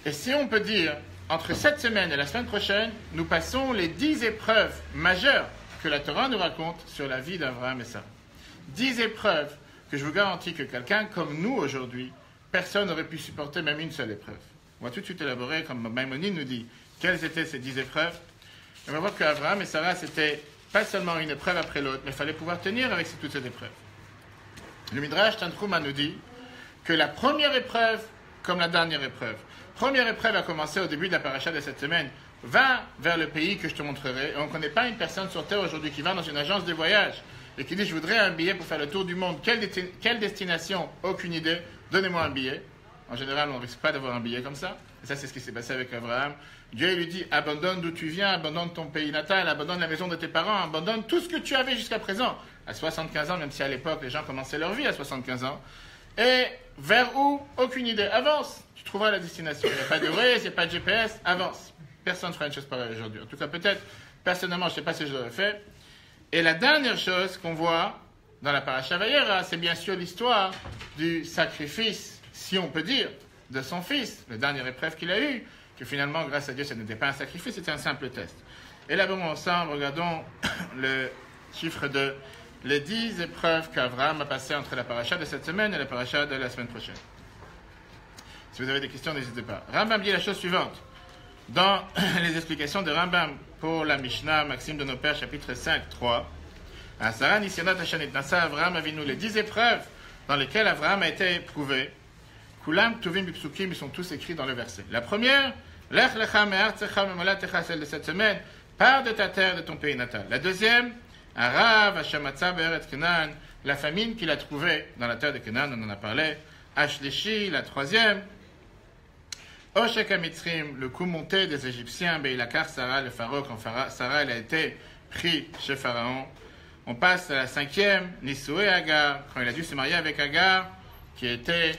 Et si on peut dire, entre cette semaine et la semaine prochaine, nous passons les 10 épreuves majeures que la Torah nous raconte sur la vie d'Abraham et Sarah. 10 épreuves que je vous garantis que quelqu'un comme nous aujourd'hui, personne n'aurait pu supporter même une seule épreuve. On va tout de suite élaborer, comme Maïmonide nous dit, quelles étaient ces 10 épreuves. Et on va voir qu'Abraham et Sarah, c'était pas seulement une épreuve après l'autre, mais il fallait pouvoir tenir avec toutes ces épreuves. Le Midrash Tantrouma nous dit que la première épreuve, comme la dernière épreuve, première épreuve a commencé au début de la paracha de cette semaine, va vers le pays que je te montrerai. Et on ne connaît pas une personne sur Terre aujourd'hui qui va dans une agence de voyage et qui dit, je voudrais un billet pour faire le tour du monde. Quelle destination? Aucune idée. Donnez-moi un billet. En général, on ne risque pas d'avoir un billet comme ça. Et ça, c'est ce qui s'est passé avec Abraham. Dieu lui dit, abandonne d'où tu viens, abandonne ton pays natal, abandonne la maison de tes parents, abandonne tout ce que tu avais jusqu'à présent. À 75 ans, même si à l'époque, les gens commençaient leur vie à 75 ans. Et vers où? Aucune idée. Avance. Tu trouveras la destination. Il n'y a pas de Waze, il n'y a pas de GPS. Avance. Personne ne fera une chose pareille aujourd'hui. En tout cas, peut-être, personnellement, je ne sais pas si je l'aurais fait. Et la dernière chose qu'on voit dans la paracha Vayera, c'est bien sûr l'histoire du sacrifice, si on peut dire, de son fils, le dernier épreuve qu'il a eu, que finalement, grâce à Dieu, ce n'était pas un sacrifice, c'était un simple test. Et là, bon, ensemble, regardons le chiffre de les 10 épreuves qu'Abraham a passées entre la paracha de cette semaine et la paracha de la semaine prochaine. Si vous avez des questions, n'hésitez pas. Rambam dit la chose suivante. Dans les explications de Rambam pour la Mishnah, Maxime de nos Pères, chapitre 5, 3, Sarah Nisyanat Hashanit Nasa Abraham Avinu, les 10 épreuves dans lesquelles Abraham a été éprouvé, Kulam Tuvim Bipsukim, ils sont tous écrits dans le verset. La première, Lech Lecha Me'artzecha Memolatecha, celle de cette semaine, pars de ta terre, de ton pays natal. La deuxième, Arav Hashamatza Be'eret Kenan, la famine qu'il a trouvée dans la terre de Kenan, on en a parlé. Ashlishi, la troisième, Oshek HaMitzrim, le coup monté des Égyptiens, Beilakar Sarah, le pharaon, quand Sarah elle a été pris chez Pharaon. On passe à la cinquième, Nisoué Agar, quand il a dû se marier avec Agar, qui était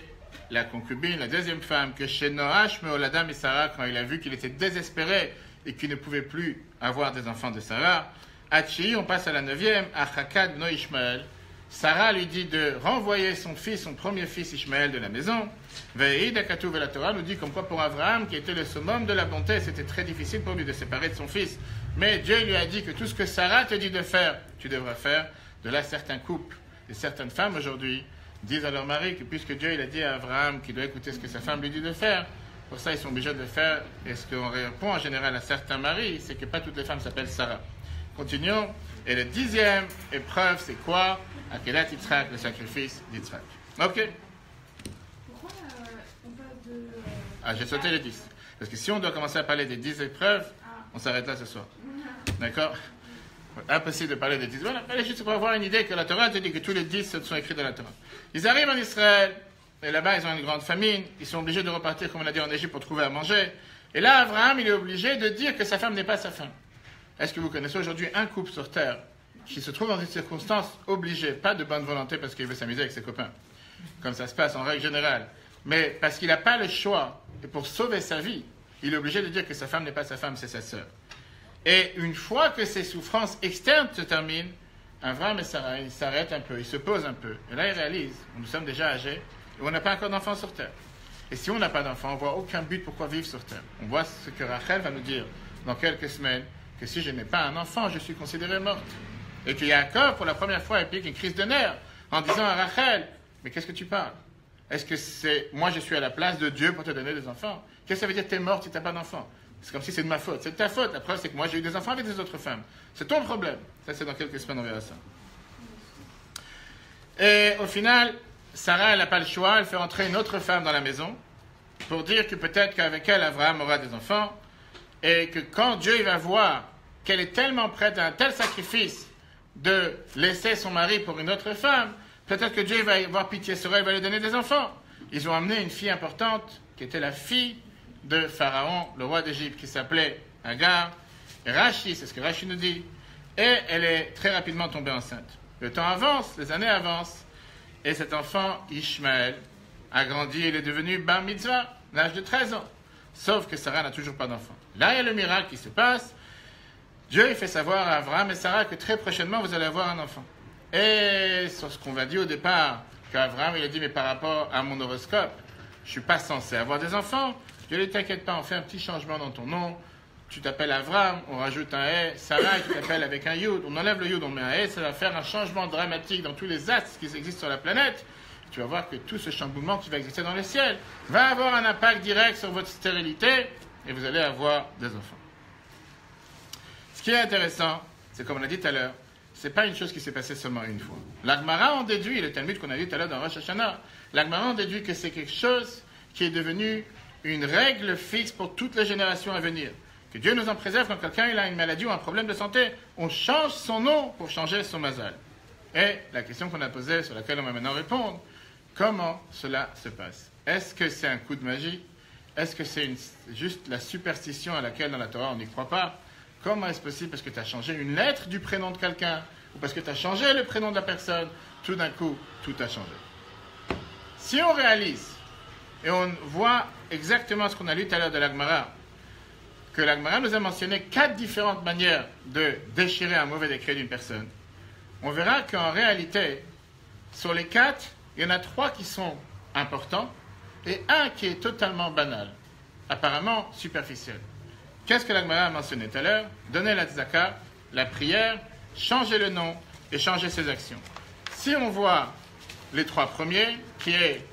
la concubine, la deuxième femme, que chez Noach, Meoladam et Sarah, quand il a vu qu'il était désespéré et qu'il ne pouvait plus avoir des enfants de Sarah. Hachi, on passe à la neuvième, Achakad no Ishmael. Sarah lui dit de renvoyer son fils, son premier fils Ishmael de la maison. Ve'id Akatuv, la Torah nous dit comme quoi pour Abraham, qui était le summum de la bonté, c'était très difficile pour lui de se séparer de son fils. Mais Dieu lui a dit que tout ce que Sarah te dit de faire, tu devras faire. De là, certains couples et certaines femmes aujourd'hui disent à leur mari que puisque Dieu il a dit à Abraham qu'il doit écouter ce que sa femme lui dit de faire, pour ça ils sont obligés de le faire. Et ce qu'on répond en général à certains maris, c'est que pas toutes les femmes s'appellent Sarah. Continuons. Et la 10e épreuve, c'est quoi? Akedat Yitzhak, le sacrifice d'Yitzhak. Ok. Pourquoi on parle de... J'ai sauté les 10. Parce que si on doit commencer à parler des 10 épreuves, on s'arrête là ce soir. D'accord? Impossible de parler des 10. Voilà, allez juste pour avoir une idée que la Torah te dit que tous les 10 sont écrits dans la Torah. Ils arrivent en Israël, et là-bas ils ont une grande famine, ils sont obligés de repartir, comme on l'a dit, en Égypte pour trouver à manger. Et là, Abraham, il est obligé de dire que sa femme n'est pas sa femme. Est-ce que vous connaissez aujourd'hui un couple sur Terre qui se trouve dans une circonstance obligée, pas de bonne volonté parce qu'il veut s'amuser avec ses copains, comme ça se passe en règle générale, mais parce qu'il n'a pas le choix, et pour sauver sa vie, il est obligé de dire que sa femme n'est pas sa femme, c'est sa sœur. Et une fois que ces souffrances externes se terminent, Abraham et Sarah, ils s'arrêtent un peu, ils se posent un peu, et là ils réalisent, nous sommes déjà âgés, et on n'a pas encore d'enfants sur Terre. Et si on n'a pas d'enfants, on ne voit aucun but pourquoi vivre sur Terre. On voit ce que Rachel va nous dire dans quelques semaines, que si je n'ai pas un enfant, je suis considérée morte. Et que Yaakov, pour la première fois, applique une crise de nerfs en disant à Rachel, mais qu'est-ce que tu parles? Est-ce que c'est moi je suis à la place de Dieu pour te donner des enfants? Qu'est-ce que ça veut dire que tu es morte si tu n'as pas d'enfant? C'est comme si c'est de ma faute. C'est de ta faute. La preuve, c'est que moi j'ai eu des enfants avec des autres femmes. C'est ton problème. Ça, c'est dans quelques semaines, on verra ça. Et au final, Sarah, elle n'a pas le choix. Elle fait entrer une autre femme dans la maison pour dire que peut-être qu'avec elle, Abraham aura des enfants. Et que quand Dieu il va voir qu'elle est tellement prête à un tel sacrifice de laisser son mari pour une autre femme, peut-être que Dieu va avoir pitié sur elle, va lui donner des enfants. ils ont amené une fille importante qui était la fille de Pharaon, le roi d'Égypte, qui s'appelait Agar. Et Rashi, c'est ce que Rashi nous dit, et elle est très rapidement tombée enceinte. Le temps avance, les années avancent, et cet enfant, Ishmaël, a grandi, il est devenu Bar Mitzvah, à l'âge de 13 ans. Sauf que Sarah n'a toujours pas d'enfant. Là, il y a le miracle qui se passe. Dieu il fait savoir à Abraham et Sarah que très prochainement, vous allez avoir un enfant. Et sur ce qu'on va dire au départ, qu'Abraham, il a dit, mais par rapport à mon horoscope, je ne suis pas censé avoir des enfants. Dieu ne t'inquiète pas, on fait un petit changement dans ton nom. Tu t'appelles Avram, on rajoute un E. Sarah, tu t'appelles avec un Yud. On enlève le Yud, on met un E. Ça va faire un changement dramatique dans tous les astres qui existent sur la planète. Tu vas voir que tout ce chamboulement qui va exister dans le ciel va avoir un impact direct sur votre stérilité et vous allez avoir des enfants. Ce qui est intéressant, c'est comme on a dit tout à l'heure, ce n'est pas une chose qui s'est passée seulement une fois. L'Agmara en déduit, le Talmud qu'on a dit tout à l'heure dans Rosh Hashanah, l'Agmara en déduit que c'est quelque chose qui est devenu une règle fixe pour toutes les générations à venir. Que Dieu nous en préserve quand quelqu'un il a une maladie ou un problème de santé. On change son nom pour changer son mazal. Et la question qu'on a posée, sur laquelle on va maintenant répondre, comment cela se passe? Est-ce que c'est un coup de magie? Est-ce que c'est juste la superstition à laquelle dans la Torah on n'y croit pas? Comment est-ce possible? Parce que tu as changé une lettre du prénom de quelqu'un, ou parce que tu as changé le prénom de la personne, tout d'un coup, tout a changé. Si on réalise, et on voit exactement ce qu'on a lu tout à l'heure de l'Agmara, que l'Agmara nous a mentionné 4 différentes manières de déchirer un mauvais décret d'une personne, on verra qu'en réalité, sur les 4, il y en a 3 qui sont importants et un qui est totalement banal, apparemment superficiel. Qu'est-ce que l'Agmara a mentionné tout à l'heure? Donner la tzedaka, la prière, changer le nom et changer ses actions. Si on voit les 3 premiers, qui est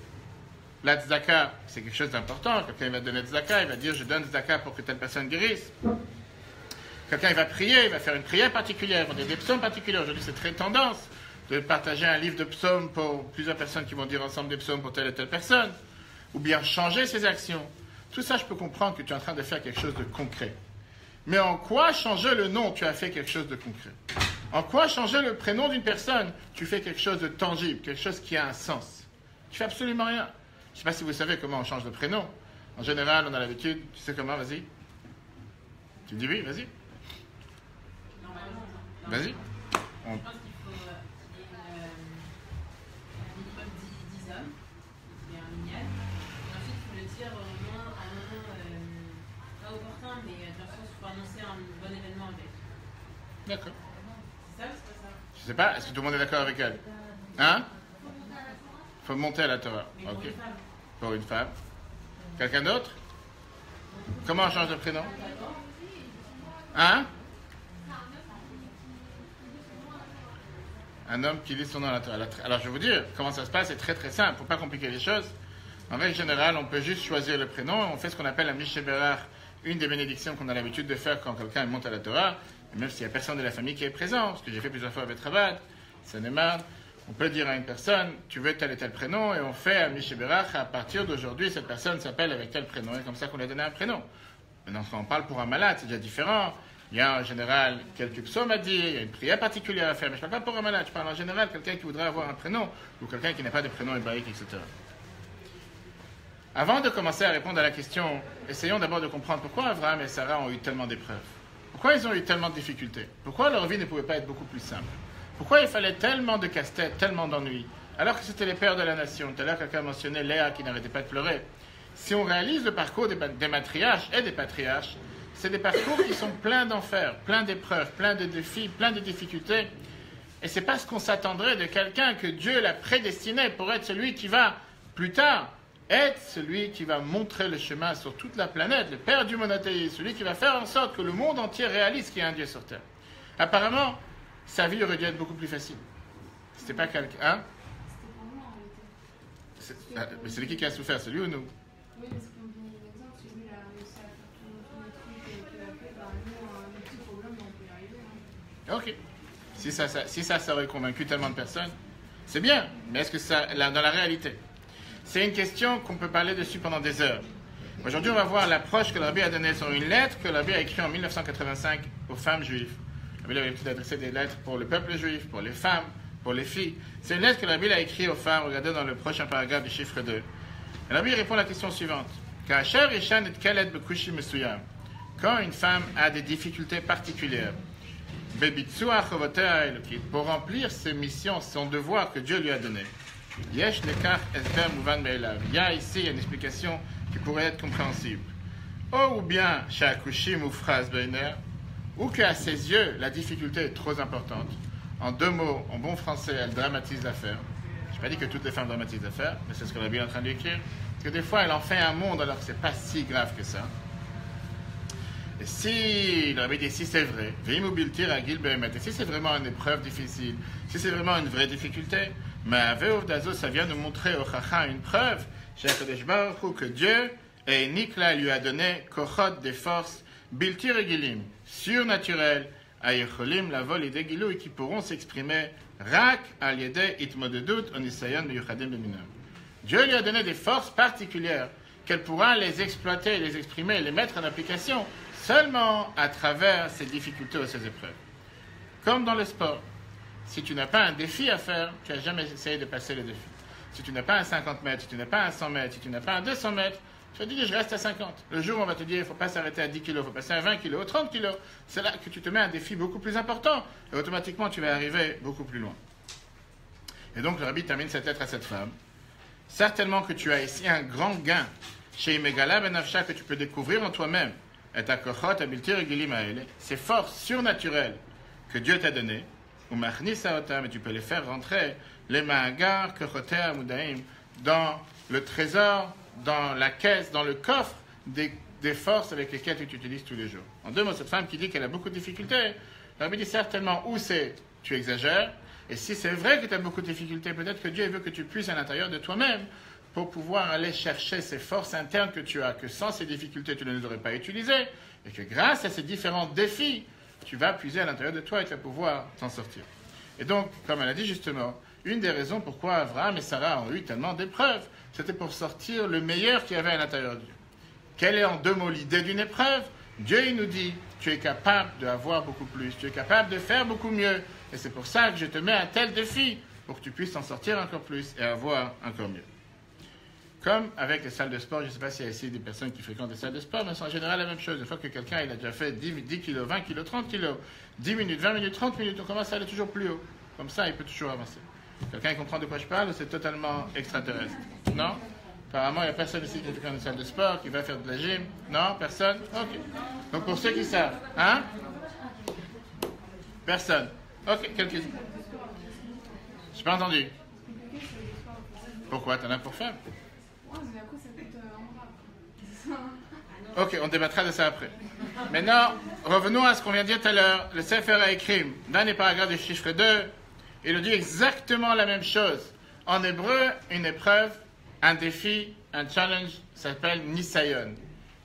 la tzedaka, c'est quelque chose d'important. Quelqu'un va donner tzedaka, il va dire je donne tzedaka pour que telle personne guérisse. Quelqu'un il va prier, il va faire une prière particulière, il va dire des psaumes particuliers. Aujourd'hui c'est très tendance de partager un livre de psaumes pour plusieurs personnes qui vont dire ensemble des psaumes pour telle et telle personne. Ou bien changer ses actions. Tout ça je peux comprendre que tu es en train de faire quelque chose de concret. Mais en quoi changer le nom, tu as fait quelque chose de concret? En quoi changer le prénom d'une personne, tu fais quelque chose de tangible, quelque chose qui a un sens? Tu fais absolument rien. Je ne sais pas si vous savez comment on change de prénom. En général, on a l'habitude. Tu sais comment? Vas-y. Tu me dis oui, vas-y. Normalement, non. Vas-y. Je pense qu'il faut qu'il y ait un minimum 10 hommes, qui est un lignal. Et ensuite, il faut le dire au moins à un moment pas opportun, mais dans le sens où il faut annoncer un bon événement avec. D'accord. C'est ça ou c'est pas ça? Je ne sais pas. Est-ce que tout le monde est d'accord avec elle? Hein? Il faut monter à la Torah. Mais pour Ok. une femme. Pour une femme. Quelqu'un d'autre? Comment on change de prénom? Hein? Un homme qui lit son nom à la Torah. Alors je vais vous dire comment ça se passe, c'est très très simple, il ne faut pas compliquer les choses. En règle générale, on peut juste choisir le prénom, on fait ce qu'on appelle la Mishéberach, une des bénédictions qu'on a l'habitude de faire quand quelqu'un monte à la Torah, même s'il n'y a personne de la famille qui est présent, ce que j'ai fait plusieurs fois avec Rabat, Seneman, on peut dire à une personne, tu veux tel et tel prénom, et on fait un Mishéberach, à partir d'aujourd'hui, cette personne s'appelle avec tel prénom, et comme ça qu'on lui a donné un prénom. Maintenant, quand on parle pour un malade, c'est déjà différent. Il y a en général quelques psaumes à dire, il y a une prière particulière à faire, mais je ne parle pas pour un malade, je parle en général quelqu'un qui voudrait avoir un prénom, ou quelqu'un qui n'a pas de prénom hébraïque, etc. Avant de commencer à répondre à la question, essayons d'abord de comprendre pourquoi Abraham et Sarah ont eu tellement d'épreuves. Pourquoi ils ont eu tellement de difficultés? Pourquoi leur vie ne pouvait pas être beaucoup plus simple? Pourquoi il fallait tellement de casse-tête, tellement d'ennuis? Alors que c'était les pères de la nation. Tout à l'heure, quelqu'un mentionnait Léa qui n'arrêtait pas de pleurer. Si on réalise le parcours des matriarches et des patriarches, c'est des parcours qui sont pleins d'enfer, pleins d'épreuves, pleins de défis, pleins de difficultés. Et c'est parce qu'on s'attendrait de quelqu'un que Dieu l'a prédestiné pour être celui qui va, plus tard, être celui qui va montrer le chemin sur toute la planète, le Père du monothéisme, celui qui va faire en sorte que le monde entier réalise qu'il y a un Dieu sur Terre. Apparemment, sa vie aurait dû être beaucoup plus facile. C'était pas quelqu'un... Hein? Mais c'est qui a souffert, c'est lui ou nous? Oui, mais c'est comme donner l'exemple, si lui il a réussi à faire tous les trucs qu'il a fait, nous, les petits problèmes, on peut y arriver. Ok. Si ça aurait convaincu tellement de personnes, c'est bien. Mais est-ce que ça, dans la réalité, c'est une question qu'on peut parler dessus pendant des heures. Aujourd'hui, on va voir l'approche que le Rabbi a donnée sur une lettre que le Rabbi a écrite en 1985 aux femmes juives. Le Rabbi avait l'habitude d'adresser des lettres pour le peuple juif, pour les femmes, pour les filles. C'est une lettre que le Rabbi a écrite aux femmes, regardez dans le prochain paragraphe du chiffre 2. Et Rabbi répond à la question suivante. Quand une femme a des difficultés particulières, pour remplir ses missions, son devoir que Dieu lui a donné, il y a ici une explication qui pourrait être compréhensible. Ou bien, ou qu'à ses yeux, la difficulté est trop importante. En deux mots, en bon français, elle dramatise l'affaire. Je n'ai pas dit que toutes les femmes dramatisent l'affaire, mais c'est ce que la Bible est en train d'écrire. Parce que des fois, elle en fait un monde alors que ce n'est pas si grave que ça. Et si, le Rabbi dit, si c'est vrai, et si c'est vraiment une épreuve difficile, si c'est vraiment une vraie difficulté, mais ça vient nous montrer au Chacha une preuve, que Dieu et Nikla lui a donné kochot des forces bilti regilim, surnaturelles, ayecholim la vol et des gilou, et qui pourront s'exprimer rak al yedei itmodedut onisayon meyuchadim beminam. Dieu lui a donné des forces particulières qu'elle pourra les exploiter, les exprimer, les mettre en application seulement à travers ces difficultés ou ces épreuves. Comme dans le sport, si tu n'as pas un défi à faire, tu n'as jamais essayé de passer le défi. Si tu n'as pas un 50 mètres, si tu n'as pas un 100 mètres, si tu n'as pas un 200 mètres, tu vas dire je reste à 50. Le jour où on va te dire il ne faut pas s'arrêter à 10 kilos, il faut passer à 20 kilos, 30 kilos, c'est là que tu te mets un défi beaucoup plus important et automatiquement tu vas arriver beaucoup plus loin. Et donc le Rabbi termine cette lettre à cette femme. Certainement que tu as ici un grand gain chez Imegala Ben Afsha que tu peux découvrir en toi-même. Et ta kochot abilti regilim haele, ces forces surnaturelles que Dieu t'a données, ou machnisa otam, et tu peux les faire rentrer, les ma'agar kochoter amudaim, dans le trésor, dans la caisse, dans le coffre des forces avec lesquelles tu t'utilises tous les jours. En deux mots, cette femme qui dit qu'elle a beaucoup de difficultés, la Bible dit certainement où c'est, tu exagères, et si c'est vrai que tu as beaucoup de difficultés, peut-être que Dieu veut que tu puisses à l'intérieur de toi-même pour pouvoir aller chercher ces forces internes que tu as, que sans ces difficultés, tu ne les aurais pas utilisées, et que grâce à ces différents défis, tu vas puiser à l'intérieur de toi et tu vas pouvoir t'en sortir. Et donc, comme elle a dit justement, une des raisons pourquoi Abraham et Sarah ont eu tellement d'épreuves, c'était pour sortir le meilleur qu'il y avait à l'intérieur de Dieu. Quelle est en deux mots l'idée d'une épreuve? Dieu, il nous dit, tu es capable d'avoir beaucoup plus, tu es capable de faire beaucoup mieux, et c'est pour ça que je te mets un tel défi, pour que tu puisses t'en sortir encore plus et avoir encore mieux. Comme avec les salles de sport, je ne sais pas s'il y a ici des personnes qui fréquentent des salles de sport, mais c'est en général la même chose. Une fois que quelqu'un il a déjà fait 10 kilos, 20 kilos, 30 kilos, 10 minutes, 20 minutes, 30 minutes, on commence à aller toujours plus haut. Comme ça, il peut toujours avancer. Quelqu'un comprend de quoi je parle ou c'est totalement extraterrestre? Non? Apparemment, il n'y a personne ici qui fréquente une salle de sport, qui va faire de la gym. Non? Personne? Ok. Donc pour ceux qui savent, hein? Personne. Ok, quelques-uns. Je n'ai pas entendu. Pourquoi? T'en as pour faire? Ok, on débattra de ça après. Maintenant, revenons à ce qu'on vient de dire tout à l'heure. Le Sefer HaEkrim, dans les paragraphes du chiffre 2, il nous dit exactement la même chose. En hébreu, une épreuve, un défi, un challenge, s'appelle Nisayon.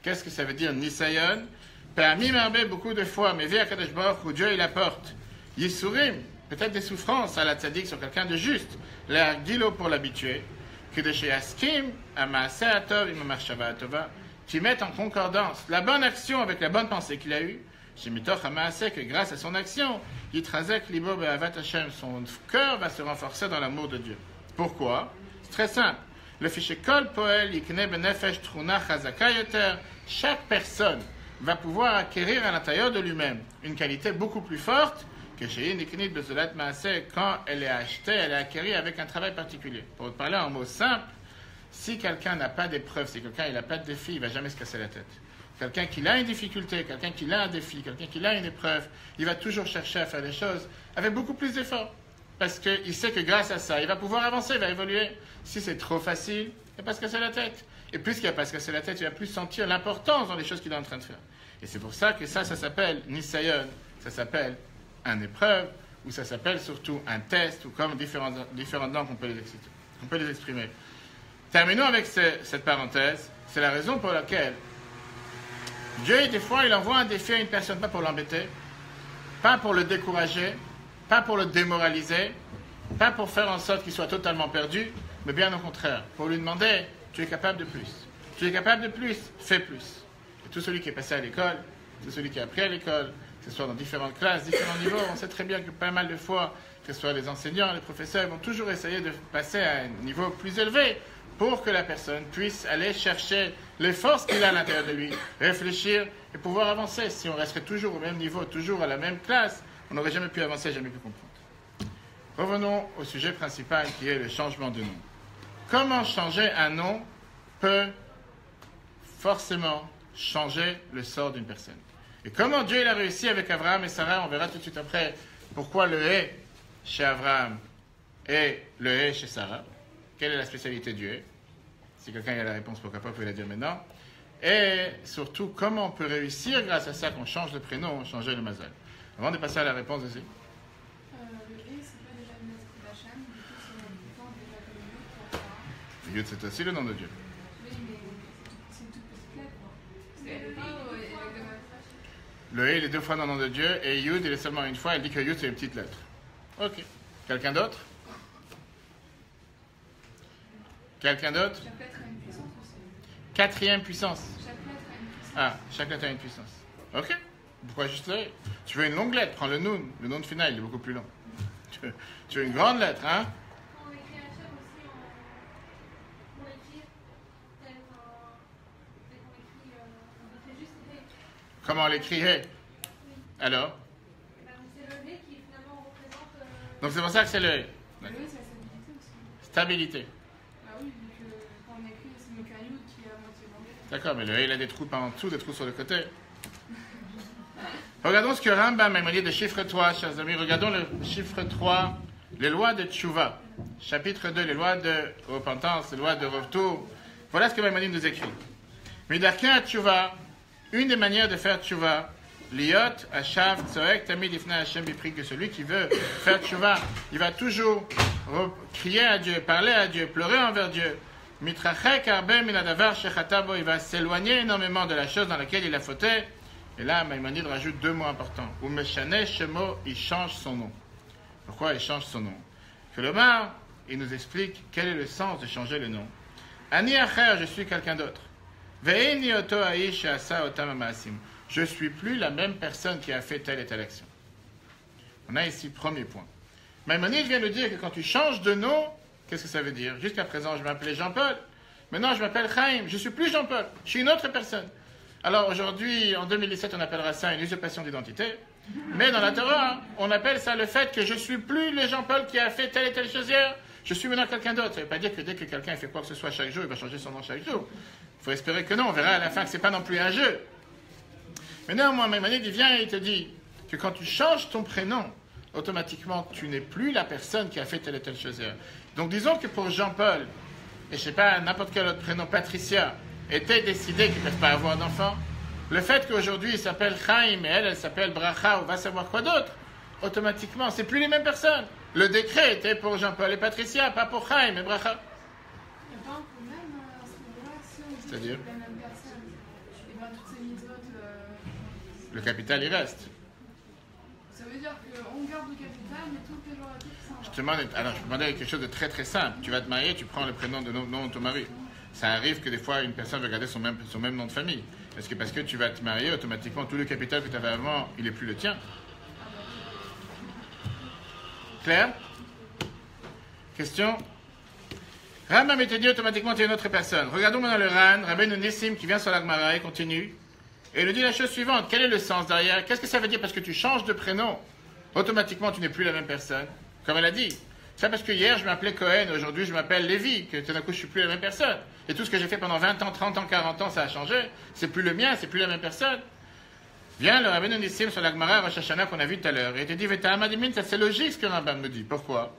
Qu'est-ce que ça veut dire Nisayon? Parmi Marbé, beaucoup de fois, mais via Kadosh Baruch où Dieu il apporte Yisurim, peut-être des souffrances à la tzaddik sur quelqu'un de juste, l'air gilo pour l'habituer, que de chez Askim, à Maaseh Atov, Imamachava Atova, qui mettent en concordance la bonne action avec la bonne pensée qu'il a eue, chez Mitoch Amaaseh, que grâce à son action, Yitrazek Libo Be'avat Hashem, son cœur va se renforcer dans l'amour de Dieu. Pourquoi? C'est très simple. Le fichier Kol Poel, Yikne Benefesh Truna Chazaka Yoter, chaque personne va pouvoir acquérir à l'intérieur de lui-même une qualité beaucoup plus forte que chez Yiknit Bezolat Maaseh, quand elle est achetée, elle est acquérie avec un travail particulier. Pour te parler en mots simples, si quelqu'un n'a pas d'épreuve, si quelqu'un n'a pas de défi, il ne va jamais se casser la tête. Quelqu'un qui a une difficulté, quelqu'un qui a un défi, quelqu'un qui a une épreuve, il va toujours chercher à faire les choses avec beaucoup plus d'efforts. Parce qu'il sait que grâce à ça, il va pouvoir avancer, il va évoluer. Si c'est trop facile, il va pas se casser la tête. Et puisqu'il ne va pas se casser la tête, il va plus sentir l'importance dans les choses qu'il est en train de faire. Et c'est pour ça que ça s'appelle Nisayon, ça s'appelle une épreuve, ou ça s'appelle surtout un test, ou comme différents noms qu'on peut les exprimer. Terminons avec cette parenthèse. C'est la raison pour laquelle Dieu, des fois, il envoie un défi à une personne, pas pour l'embêter, pas pour le décourager, pas pour le démoraliser, pas pour faire en sorte qu'il soit totalement perdu, mais bien au contraire, pour lui demander, tu es capable de plus. Tu es capable de plus, fais plus. Et tout celui qui est passé à l'école, tout celui qui a appris à l'école, que ce soit dans différentes classes, différents niveaux, on sait très bien que pas mal de fois, que ce soit les enseignants, les professeurs, ils vont toujours essayer de passer à un niveau plus élevé pour que la personne puisse aller chercher les forces qu'il a à l'intérieur de lui, réfléchir et pouvoir avancer. Si on resterait toujours au même niveau, toujours à la même classe, on n'aurait jamais pu avancer, jamais pu comprendre. Revenons au sujet principal qui est le changement de nom. Comment changer un nom peut forcément changer le sort d'une personne. Et comment Dieu il a réussi avec Abraham et Sarah, on verra tout de suite après pourquoi le hé chez Abraham et le hé chez Sarah. Quelle est la spécialité du hé? Si quelqu'un a la réponse, pourquoi pas, vous pouvez la dire maintenant. Et surtout, comment on peut réussir grâce à ça qu'on change le prénom, changer le mazal. Avant de passer à la réponse aussi. Le et, c'est pas déjà une lettre d'Hachem, du coup, c'est en temps déjà comme une autre pour ça. Yud, c'est aussi le nom de Dieu. Oui, mais c'est une toute petite lettre, quoi. C'est le A et la gamme. Le hé, il est 2 fois dans le nom de Dieu, et Yud, il est seulement une fois, il dit que Yud, c'est une petite lettre. Ok. Quelqu'un d'autre? Quelqu'un d'autre? Chaque lettre a une puissance aussi. Quatrième puissance. Chaque lettre a une puissance. Ah, chaque lettre a une puissance. Ok. Pourquoi juste le hé? Tu veux une longue lettre, prends le noun. Le noun final, il est beaucoup plus long. Tu veux une grande lettre, hein? On écrit Hachem aussi, on écrit tel qu'on écrit, on fait juste Hé. Comment on l'écrit hé? Alors? Ben, c'est le Hé qui finalement représente. Donc c'est pour ça que c'est le hé. Le E, c'est la stabilité aussi. Stabilité. Bah oui, vu que quand on écrit, c'est le caillou qui est à moitié vendu. D'accord, mais le hé, il a des trous par en dessous, des trous sur le côté. Regardons ce que Rambam m'a dit de chiffre 3, chers amis. Regardons le chiffre 3, les lois de Tchouva. Chapitre 2, les lois de repentance, les lois de retour. Voilà ce que Maïmonide nous écrit. Midarkin Tchouva, une des manières de faire Tchouva, Liot, Ashav, Tzoek, Tamid, Ifna, Hashem, Bipri, que celui qui veut faire Tchouva, il va toujours crier à Dieu, parler à Dieu, pleurer envers Dieu. Mitrachek, Arbe, Minadavar, Shechatabo, il va s'éloigner énormément de la chose dans laquelle il a fauté. Et là, Maïmonide rajoute 2 mots importants. Ou Meshane Shemo, il change son nom. Pourquoi il change son nom? Que le Mar, il nous explique quel est le sens de changer le nom. Ani Acher, je suis quelqu'un d'autre. Ve'eni Oto Aish Asa Otam Maasim. Je ne suis plus la même personne qui a fait telle et telle action. On a ici premier point. Maïmonide vient de dire que quand tu changes de nom, qu'est-ce que ça veut dire? Jusqu'à présent, je m'appelais Jean-Paul. Maintenant, je m'appelle Chaim. Je ne suis plus Jean-Paul. Je suis une autre personne. Alors aujourd'hui, en 2017, on appellera ça une usurpation d'identité. Mais dans la Torah, on appelle ça le fait que je ne suis plus le Jean-Paul qui a fait telle et telle chose hier. Je suis maintenant quelqu'un d'autre. Ça ne veut pas dire que dès que quelqu'un fait quoi que ce soit chaque jour, il va changer son nom chaque jour. Il faut espérer que non. On verra à la fin que ce n'est pas non plus un jeu. Mais néanmoins, Maïmonide, il vient et il te dit que quand tu changes ton prénom, automatiquement, tu n'es plus la personne qui a fait telle et telle chose hier. Donc disons que pour Jean-Paul, et je ne sais pas, n'importe quel autre prénom, Patricia, était décidé qu'ils ne peuvent pas avoir d'enfant, le fait qu'aujourd'hui il s'appelle Chaim et elle s'appelle Bracha ou va savoir quoi d'autre, automatiquement, c'est plus les mêmes personnes. Le décret était pour Jean-Paul et Patricia, pas pour Chaim et Bracha. Il n'y a pas un problème à ce niveau-là, si on dit C'est-à-dire la même personne, et bien toutes ces mitzvot, Le capital, il reste. ça veut dire qu'on garde le capital, mais tout le péjoratif, ça Je te demandais quelque chose de très très simple. Tu vas te marier, tu prends le prénom de nom de ton mari. Ça arrive que des fois, une personne veut garder son même nom de famille. Est-ce que parce que tu vas te marier, automatiquement, tout le capital que tu avais avant, il n'est plus le tien? Claire? Question? Rambam était dit automatiquement, tu es une autre personne. Regardons maintenant le Ran, Rabbeinu Nissim, qui vient sur la Gemara et continue. Et il nous dit la chose suivante. Quel est le sens derrière? Qu'est-ce que ça veut dire parce que tu changes de prénom? Automatiquement, tu n'es plus la même personne. Comme elle a dit. C'est parce que hier, je m'appelais Cohen, aujourd'hui, je m'appelle Lévi, que tout d'un coup, je ne suis plus la même personne. Et tout ce que j'ai fait pendant 20 ans, 30 ans, 40 ans, ça a changé. C'est plus le mien, c'est plus la même personne. Viens le Rabbeinu Nissim sur la Gemara Rosh Hashanah qu'on a vu tout à l'heure. Et il te dit, Veta'amadimin, ça c'est logique ce que Rambam me dit. Pourquoi?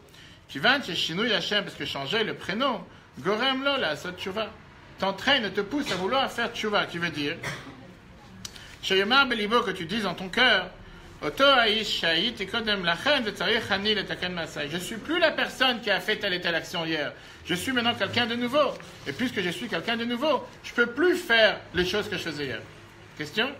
Kivan, chez Shinui Hashem, parce que changer le prénom, Gorem lo la asot tshuva. T'entraîne, te pousse à vouloir faire tshuva, qui veut dire, Sheyomar belibo, que tu dises dans ton cœur, Oto aish shahit et kodem lachen de tzarich hani le taken masai. Je suis plus la personne qui a fait telle et telle action hier. Je suis maintenant quelqu'un de nouveau. Et puisque je suis quelqu'un de nouveau, je peux plus faire les choses que je faisais hier. Question?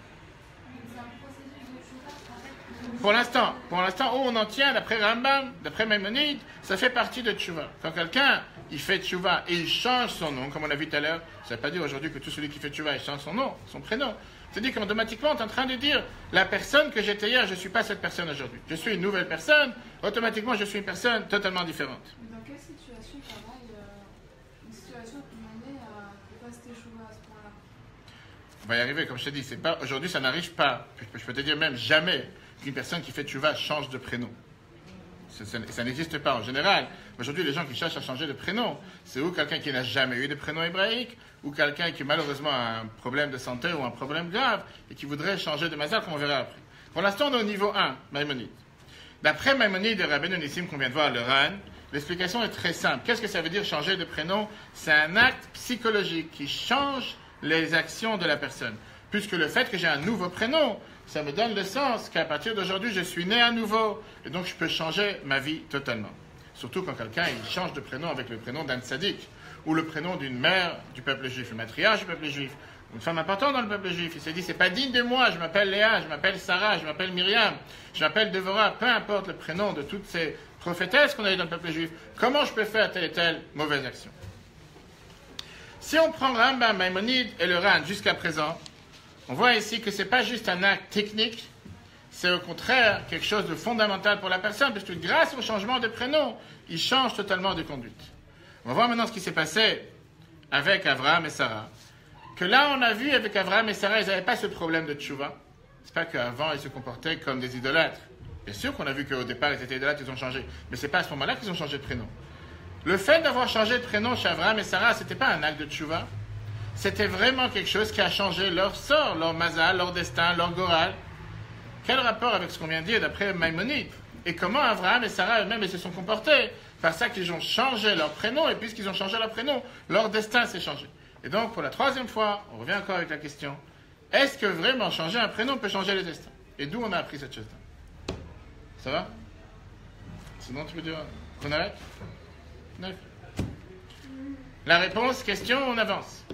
C'est un processus de chouva, en fait. Pour l'instant, où on en tient, d'après Rambam, d'après Maïmonide, ça fait partie de Tchouva. Quand quelqu'un, il fait Tchouva et il change son nom, comme on l'a vu tout à l'heure, ça ne veut pas dire aujourd'hui que tout celui qui fait Tchouva, il change son nom, son prénom. C'est-à-dire qu'automatiquement, on est en train de dire, la personne que j'étais hier, je ne suis pas cette personne aujourd'hui. Je suis une nouvelle personne, automatiquement, je suis une personne totalement différente. Mais dans quelle situation, pareil, une situation qui menait à ne pas se échouer à ce point-là? On va y arriver, comme je te dis, c'est pas, aujourd'hui, ça n'arrive pas. Je peux te dire même jamais qu'une personne qui fait tchouva change de prénom. Ça n'existe pas en général. Aujourd'hui, les gens qui cherchent à changer de prénom, c'est ou quelqu'un qui n'a jamais eu de prénom hébraïque, ou quelqu'un qui malheureusement a un problème de santé ou un problème grave, et qui voudrait changer de mazal, comme on verra après. Pour l'instant, on est au niveau 1, Maïmonide. D'après Maïmonide et Rabbeinu Nissim qu'on vient de voir, le Ran, l'explication est très simple. Qu'est-ce que ça veut dire changer de prénom? C'est un acte psychologique qui change les actions de la personne. Puisque le fait que j'ai un nouveau prénom, ça me donne le sens qu'à partir d'aujourd'hui, je suis né à nouveau. Et donc, je peux changer ma vie totalement. Surtout quand quelqu'un il change de prénom avec le prénom d'un tzaddik, ou le prénom d'une mère du peuple juif, une matriarche du peuple juif, ou une femme importante dans le peuple juif. Il s'est dit, c'est pas digne de moi, je m'appelle Léa, je m'appelle Sarah, je m'appelle Myriam, je m'appelle Dévorah, peu importe le prénom de toutes ces prophétesses qu'on a eues dans le peuple juif, comment je peux faire telle et telle mauvaise action? Si on prend Rambam, Maïmonide et le Ran jusqu'à présent, on voit ici que ce n'est pas juste un acte technique, c'est au contraire quelque chose de fondamental pour la personne, puisque grâce au changement de prénom, il change totalement de conduite. On va voir maintenant ce qui s'est passé avec Abraham et Sarah. Que là, on a vu avec Abraham et Sarah, ils n'avaient pas ce problème de tchouva. Ce n'est pas qu'avant, ils se comportaient comme des idolâtres. Bien sûr qu'on a vu qu'au départ, ils étaient idolâtres, ils ont changé. Mais ce n'est pas à ce moment-là qu'ils ont changé de prénom. Le fait d'avoir changé de prénom chez Abraham et Sarah, ce n'était pas un acte de tchouva. C'était vraiment quelque chose qui a changé leur sort, leur mazal, leur destin, leur goral. Quel rapport avec ce qu'on vient de dire d'après Maïmonide? Et comment Abraham et Sarah eux-mêmes ils se sont comportés? Par ça qu'ils ont changé leur prénom, et puisqu'ils ont changé leur prénom, leur destin s'est changé. Et donc, pour la troisième fois, on revient encore avec la question, est-ce que vraiment changer un prénom peut changer le destin? Et d'où on a appris cette chose-là? Ça va? Sinon, tu veux dire qu'on arrête? D'accord. La réponse, question, on avance.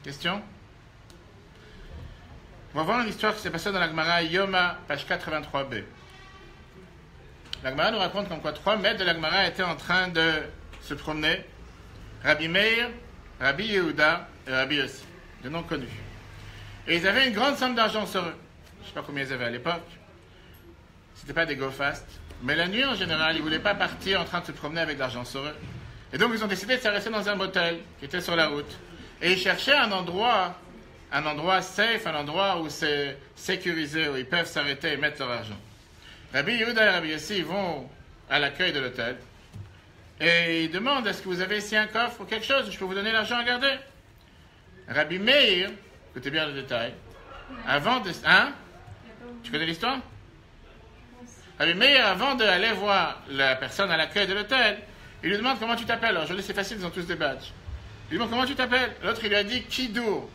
Question? On va voir une histoire qui s'est passée dans la Gemara Yoma, page 83b. La Gemara nous raconte comme quoi 3 maîtres de la Gemara étaient en train de se promener. Rabbi Meir, Rabbi Yehuda et Rabbi Yossi, de noms connus. Et ils avaient une grande somme d'argent sur eux. Je ne sais pas combien ils avaient à l'époque. C'était pas des go fast. Mais la nuit en général, ils ne voulaient pas partir en train de se promener avec de l'argent sur eux. Et donc ils ont décidé de s'arrêter dans un motel qui était sur la route. Et ils cherchaient un endroit safe, un endroit où c'est sécurisé, où ils peuvent s'arrêter et mettre leur argent. Rabbi Yehuda et Rabbi Yossi, ils vont à l'accueil de l'hôtel et ils demandent, est-ce que vous avez ici un coffre ou quelque chose, je peux vous donner l'argent à garder? Rabbi Meir, écoutez bien le détail, avant de... Hein? Tu connais l'histoire? Rabbi Meir, avant d'aller voir la personne à l'accueil de l'hôtel, il lui demande comment tu t'appelles. Alors aujourd'hui c'est facile, ils ont tous des badges. Il lui demande comment tu t'appelles. L'autre il lui a dit Kidour.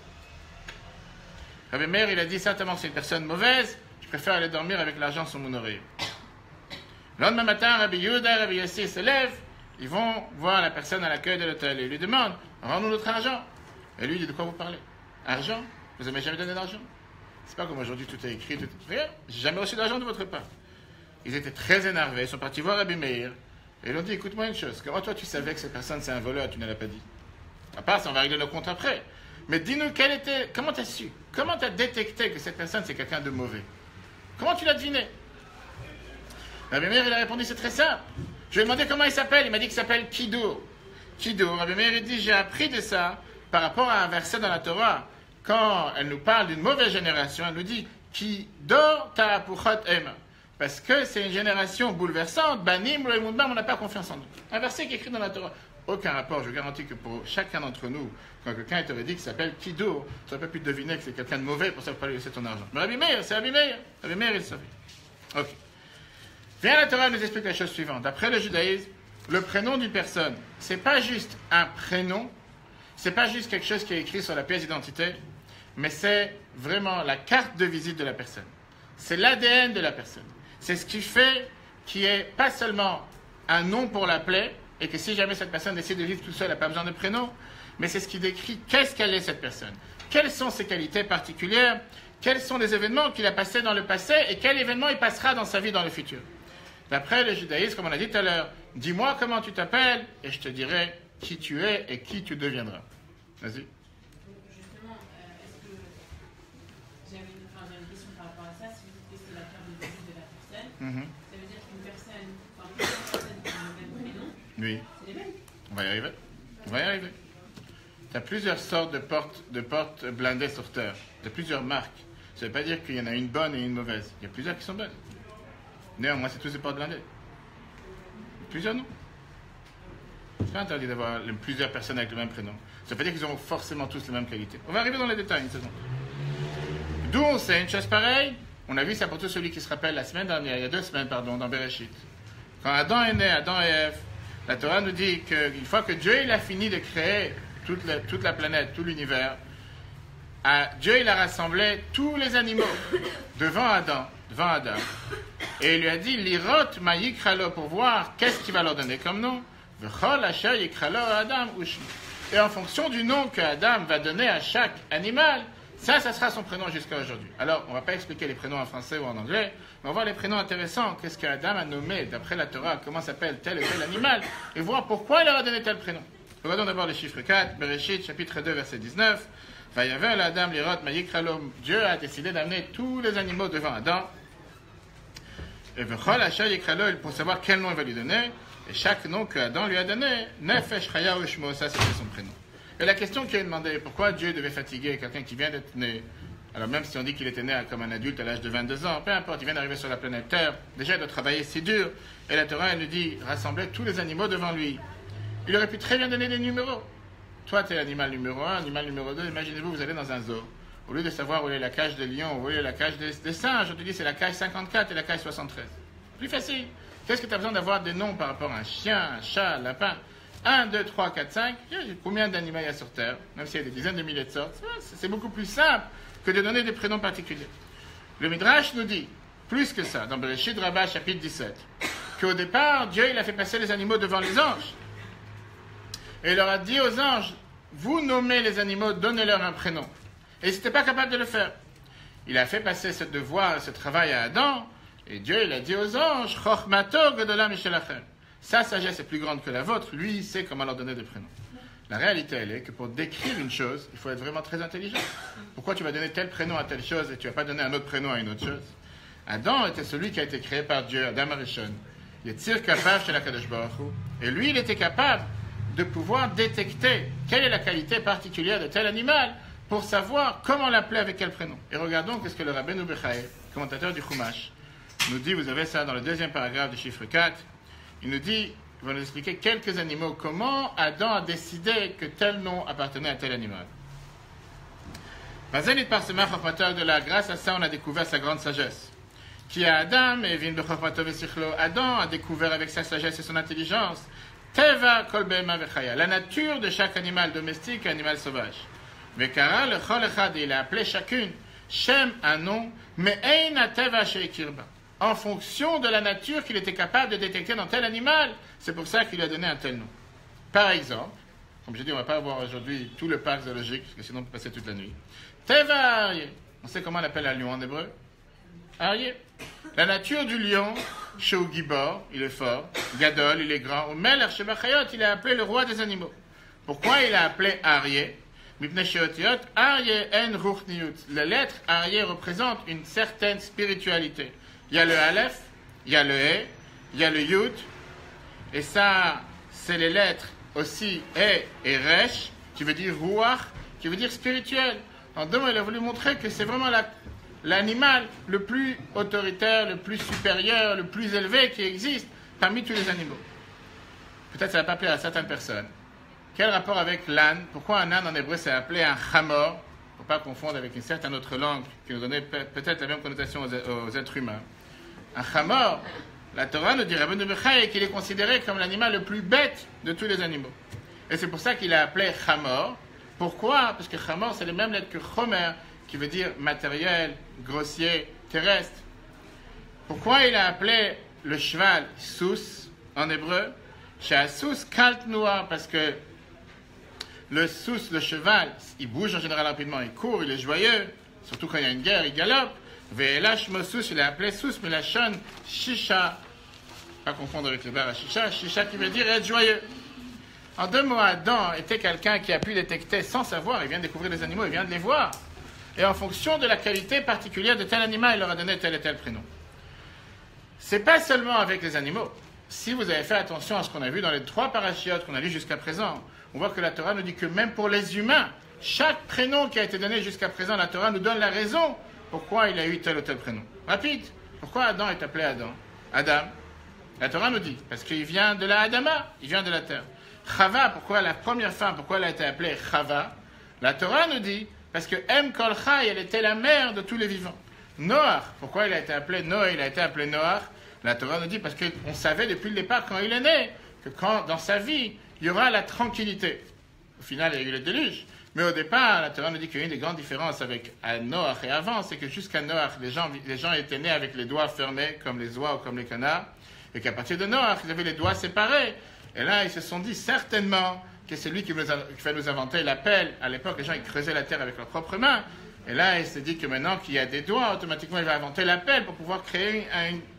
Rabbi Meir il a dit certainement que c'est une personne mauvaise, je préfère aller dormir avec l'argent sur mon oreille. Le lendemain matin, Rabbi Yehuda et Rabbi Yossi se lèvent, ils vont voir la personne à l'accueil de l'hôtel et ils lui demandent, rends-nous notre argent. Et lui il dit, de quoi vous parlez? Argent? Vous n'avez jamais donné d'argent? C'est pas comme aujourd'hui tout est écrit, tout... Rien, j'ai jamais reçu d'argent de votre part. Ils étaient très énervés, ils sont partis voir Rabbi Meir et ils lui ont dit, écoute-moi une chose, comment toi tu savais que cette personne c'est un voleur, tu ne l'as pas dit? À part ça, on va régler le compte après. Mais dis-nous, comment tu as su? Comment tu as détecté que cette personne c'est quelqu'un de mauvais? Comment tu l'as deviné? Rabbi Meir il a répondu, c'est très simple. Je lui ai demandé comment il s'appelle, il m'a dit qu'il s'appelle Kidour. Kidour, Rabbi Meir il dit, j'ai appris de ça par rapport à un verset dans la Torah. Quand elle nous parle d'une mauvaise génération, elle nous dit Kidor ta'apuchot ema. Parce que c'est une génération bouleversante, banim lo emundbam, on n'a pas confiance en nous. Un verset qui est écrit dans la Torah. Aucun rapport, je vous garantis que pour chacun d'entre nous, quand quelqu'un t'aurait dit qu'il s'appelle Kidour, tu n'aurais pas pu deviner que c'est quelqu'un de mauvais pour ça que tu pas lui laisser ton argent. Mais Rabbi Meir, c'est Rabbi Meir. Rabbi Meir, il savait. Ok. Viens la Torah nous explique la chose suivante. D'après le judaïsme, le prénom d'une personne, c'est pas juste un prénom, c'est pas juste quelque chose qui est écrit sur la pièce d'identité, mais c'est vraiment la carte de visite de la personne. C'est l'ADN de la personne. C'est ce qui fait qu'il n'y ait pas seulement un nom pour l'appeler, et que si jamais cette personne décide de vivre tout seul, elle n'a pas besoin de prénom, mais c'est ce qui décrit qu'est-ce qu'elle est cette personne. Quelles sont ses qualités particulières, quels sont les événements qu'il a passés dans le passé, et quel événement il passera dans sa vie dans le futur. D'après le judaïsme, comme on a dit tout à l'heure, dis-moi comment tu t'appelles, et je te dirai qui tu es et qui tu deviendras. Vas-y. Justement, est-ce que Mhm. Ça veut dire qu'une personne, enfin plusieurs personnes qui ont le même prénom, Oui, c'est les mêmes. on va y arriver. On va y arriver. Tu as plusieurs sortes de portes blindées sur Terre. Tu as plusieurs marques. Ça ne veut pas dire qu'il y en a une bonne et une mauvaise. Il y a plusieurs qui sont bonnes. Néanmoins, c'est tous des portes blindées. Plusieurs non. C'est pas interdit d'avoir plusieurs personnes avec le même prénom. Ça ne veut pas dire qu'ils auront forcément tous les mêmes qualités. On va arriver dans les détails une seconde. D'où on sait une chose pareille. On a vu ça pour tout celui qui se rappelle la semaine dernière, il y a 2 semaines, pardon, dans Bereshit. Quand Adam est né, Adam et Ève, la Torah nous dit qu'une fois que Dieu il a fini de créer toute la planète, tout l'univers, Dieu il a rassemblé tous les animaux devant Adam. Et il lui a dit, Lirot ma yikralo, pour voir qu'est-ce qu'il va leur donner comme nom. V'chol asher yikralo Adam ushmo. Et en fonction du nom que Adam va donner à chaque animal, ça sera son prénom jusqu'à aujourd'hui. Alors, on ne va pas expliquer les prénoms en français ou en anglais, mais on va voir les prénoms intéressants. Qu'est-ce qu'Adam a nommé, d'après la Torah, comment s'appelle tel et tel animal, et voir pourquoi il leur a donné tel prénom. Regardons d'abord le chiffre 4, Bereshit, chapitre 2, verset 19. Vayavel Adam lirot ma yikralo. Dieu a décidé d'amener tous les animaux devant Adam. Et v'chol asher yikralo, pour savoir quel nom il va lui donner. Et chaque nom que Adam lui a donné, Nefesh Chaya Ushmo, ça c'était son prénom. Et la question qui est demandée, pourquoi Dieu devait fatiguer quelqu'un qui vient d'être né, alors même si on dit qu'il était né comme un adulte à l'âge de 22 ans, peu importe, il vient d'arriver sur la planète Terre, déjà il doit travailler si dur, et la Torah elle nous dit, rassembler tous les animaux devant lui. Il aurait pu très bien donner des numéros. Toi tu es l'animal numéro 1, animal numéro 2, imaginez-vous, vous allez dans un zoo. Au lieu de savoir où est la cage des lions, où est la cage des singes, on te dit c'est la cage 54 et la cage 73. Plus facile. Qu'est-ce que tu as besoin d'avoir des noms par rapport à un chien, un chat, un lapin? 1, 2, 3, 4, 5. Combien d'animaux il y a sur Terre? Même s'il y a des dizaines de milliers de sortes. C'est beaucoup plus simple que de donner des prénoms particuliers. Le Midrash nous dit, plus que ça, dans Bereshit Rabbah, chapitre 17, qu'au départ, Dieu il a fait passer les animaux devant les anges. Et il leur a dit aux anges, vous nommez les animaux, donnez-leur un prénom. Et ils n'étaient pas capables de le faire. Il a fait passer ce devoir, ce travail à Adam. Et Dieu, il a dit aux anges, Chochmato Gedola Mishelachem. Sa sagesse est plus grande que la vôtre. Lui, il sait comment leur donner des prénoms. La réalité, elle est que pour décrire une chose, il faut être vraiment très intelligent. Pourquoi tu vas donner tel prénom à telle chose et tu ne vas pas donner un autre prénom à une autre chose? Adam était celui qui a été créé par Dieu, Adam Arishon. Il est tir capable chez la Kadosh Baruch Hu. Et lui, il était capable de pouvoir détecter quelle est la qualité particulière de tel animal pour savoir comment l'appeler avec quel prénom. Et regardons qu'est-ce que le Rabbeinu Bechaye, commentateur du Chumash, nous dit, vous avez ça dans le 2e paragraphe du chiffre 4, il nous dit, il va nous expliquer quelques animaux, comment Adam a décidé que tel nom appartenait à tel animal. De là, grâce à ça, on a découvert sa grande sagesse. Qui a Adam, et vin bechokmato vesichlo, Adam a découvert avec sa sagesse et son intelligence, Teva kol behema vechaya, la nature de chaque animal domestique et animal sauvage. Vekara le chol echad, il a appelé chacune, Shem, un nom, mais Eina Teva sheikirba, en fonction de la nature qu'il était capable de détecter dans tel animal. C'est pour ça qu'il a donné un tel nom. Par exemple, comme j'ai dit, on ne va pas avoir aujourd'hui tout le parc zoologique, parce que sinon on peut passer toute la nuit. Teva Aryeh, on sait comment on appelle un lion en hébreu? Aryeh. La nature du lion, Sheu Gibor, il est fort, Gadol, il est grand, ou Melech Shebachayot, il est appelé le roi des animaux. Pourquoi il a appelé Aryeh? Mipnei sheotiot, Aryeh en ruchniut. La lettre Aryeh représente une certaine spiritualité. Il y a le Aleph, il y a le He, il y a le Yud, et ça, c'est les lettres aussi He et Resh, qui veut dire Ruach, qui veut dire spirituel. En deux mots, il a voulu montrer que c'est vraiment l'animal le plus autoritaire, le plus supérieur, le plus élevé qui existe parmi tous les animaux. Peut-être ça ne va pas plaire à certaines personnes. Quel rapport avec l'âne? Pourquoi un âne en hébreu c'est appelé un chamor? Pour ne pas confondre avec une certaine autre langue qui nous donnait peut-être la même connotation aux êtres humains. Un chamor, la Torah nous dit Rabbeinu Bechaye qu'il est considéré comme l'animal le plus bête de tous les animaux. Et c'est pour ça qu'il a appelé chamor. Pourquoi? Parce que chamor c'est les mêmes lettres que chomer, qui veut dire matériel, grossier, terrestre. Pourquoi il a appelé le cheval sous en hébreu? Chez sous kalt noir, parce que le sous, le cheval, il bouge en général rapidement, il court, il est joyeux, surtout quand il y a une guerre, il galope. Ve'elash mosous, il a appelé sous, mais la shon shisha, pas confondre avec le bar à shisha, shisha qui veut dire être joyeux. En deux mots, Adam était quelqu'un qui a pu détecter sans savoir, il vient de découvrir les animaux, il vient de les voir. Et en fonction de la qualité particulière de tel animal, il leur a donné tel et tel prénom. c'est pas seulement avec les animaux. Si vous avez fait attention à ce qu'on a vu dans les 3 parachiotes qu'on a lus jusqu'à présent, on voit que la Torah nous dit que même pour les humains, chaque prénom qui a été donné jusqu'à présent, la Torah nous donne la raison pourquoi il a eu tel ou tel prénom. Rapide. Pourquoi Adam est appelé Adam? Adam. La Torah nous dit, parce qu'il vient de la Adama, il vient de la terre. Chava, pourquoi la première femme, pourquoi elle a été appelée Chava? La Torah nous dit, parce que Em Kol Chai, elle était la mère de tous les vivants. Noach, pourquoi il a été appelé Noé, il a été appelé Noach? La Torah nous dit, parce qu'on savait depuis le départ, quand il est né, que dans sa vie, il y aura la tranquillité. Au final, il y a eu le déluge. Mais au départ, la Torah nous dit qu'il y a une des grandes différences avec Noach et avant, c'est que jusqu'à Noach, les gens étaient nés avec les doigts fermés, comme les oies ou comme les canards, et qu'à partir de Noach, ils avaient les doigts séparés. Et là, ils se sont dit certainement que c'est lui qui va nous inventer la pelle. À l'époque, les gens ils creusaient la terre avec leurs propres mains. Et là, il s'est dit que maintenant qu'il y a des doigts, automatiquement, il va inventer la pelle pour pouvoir créer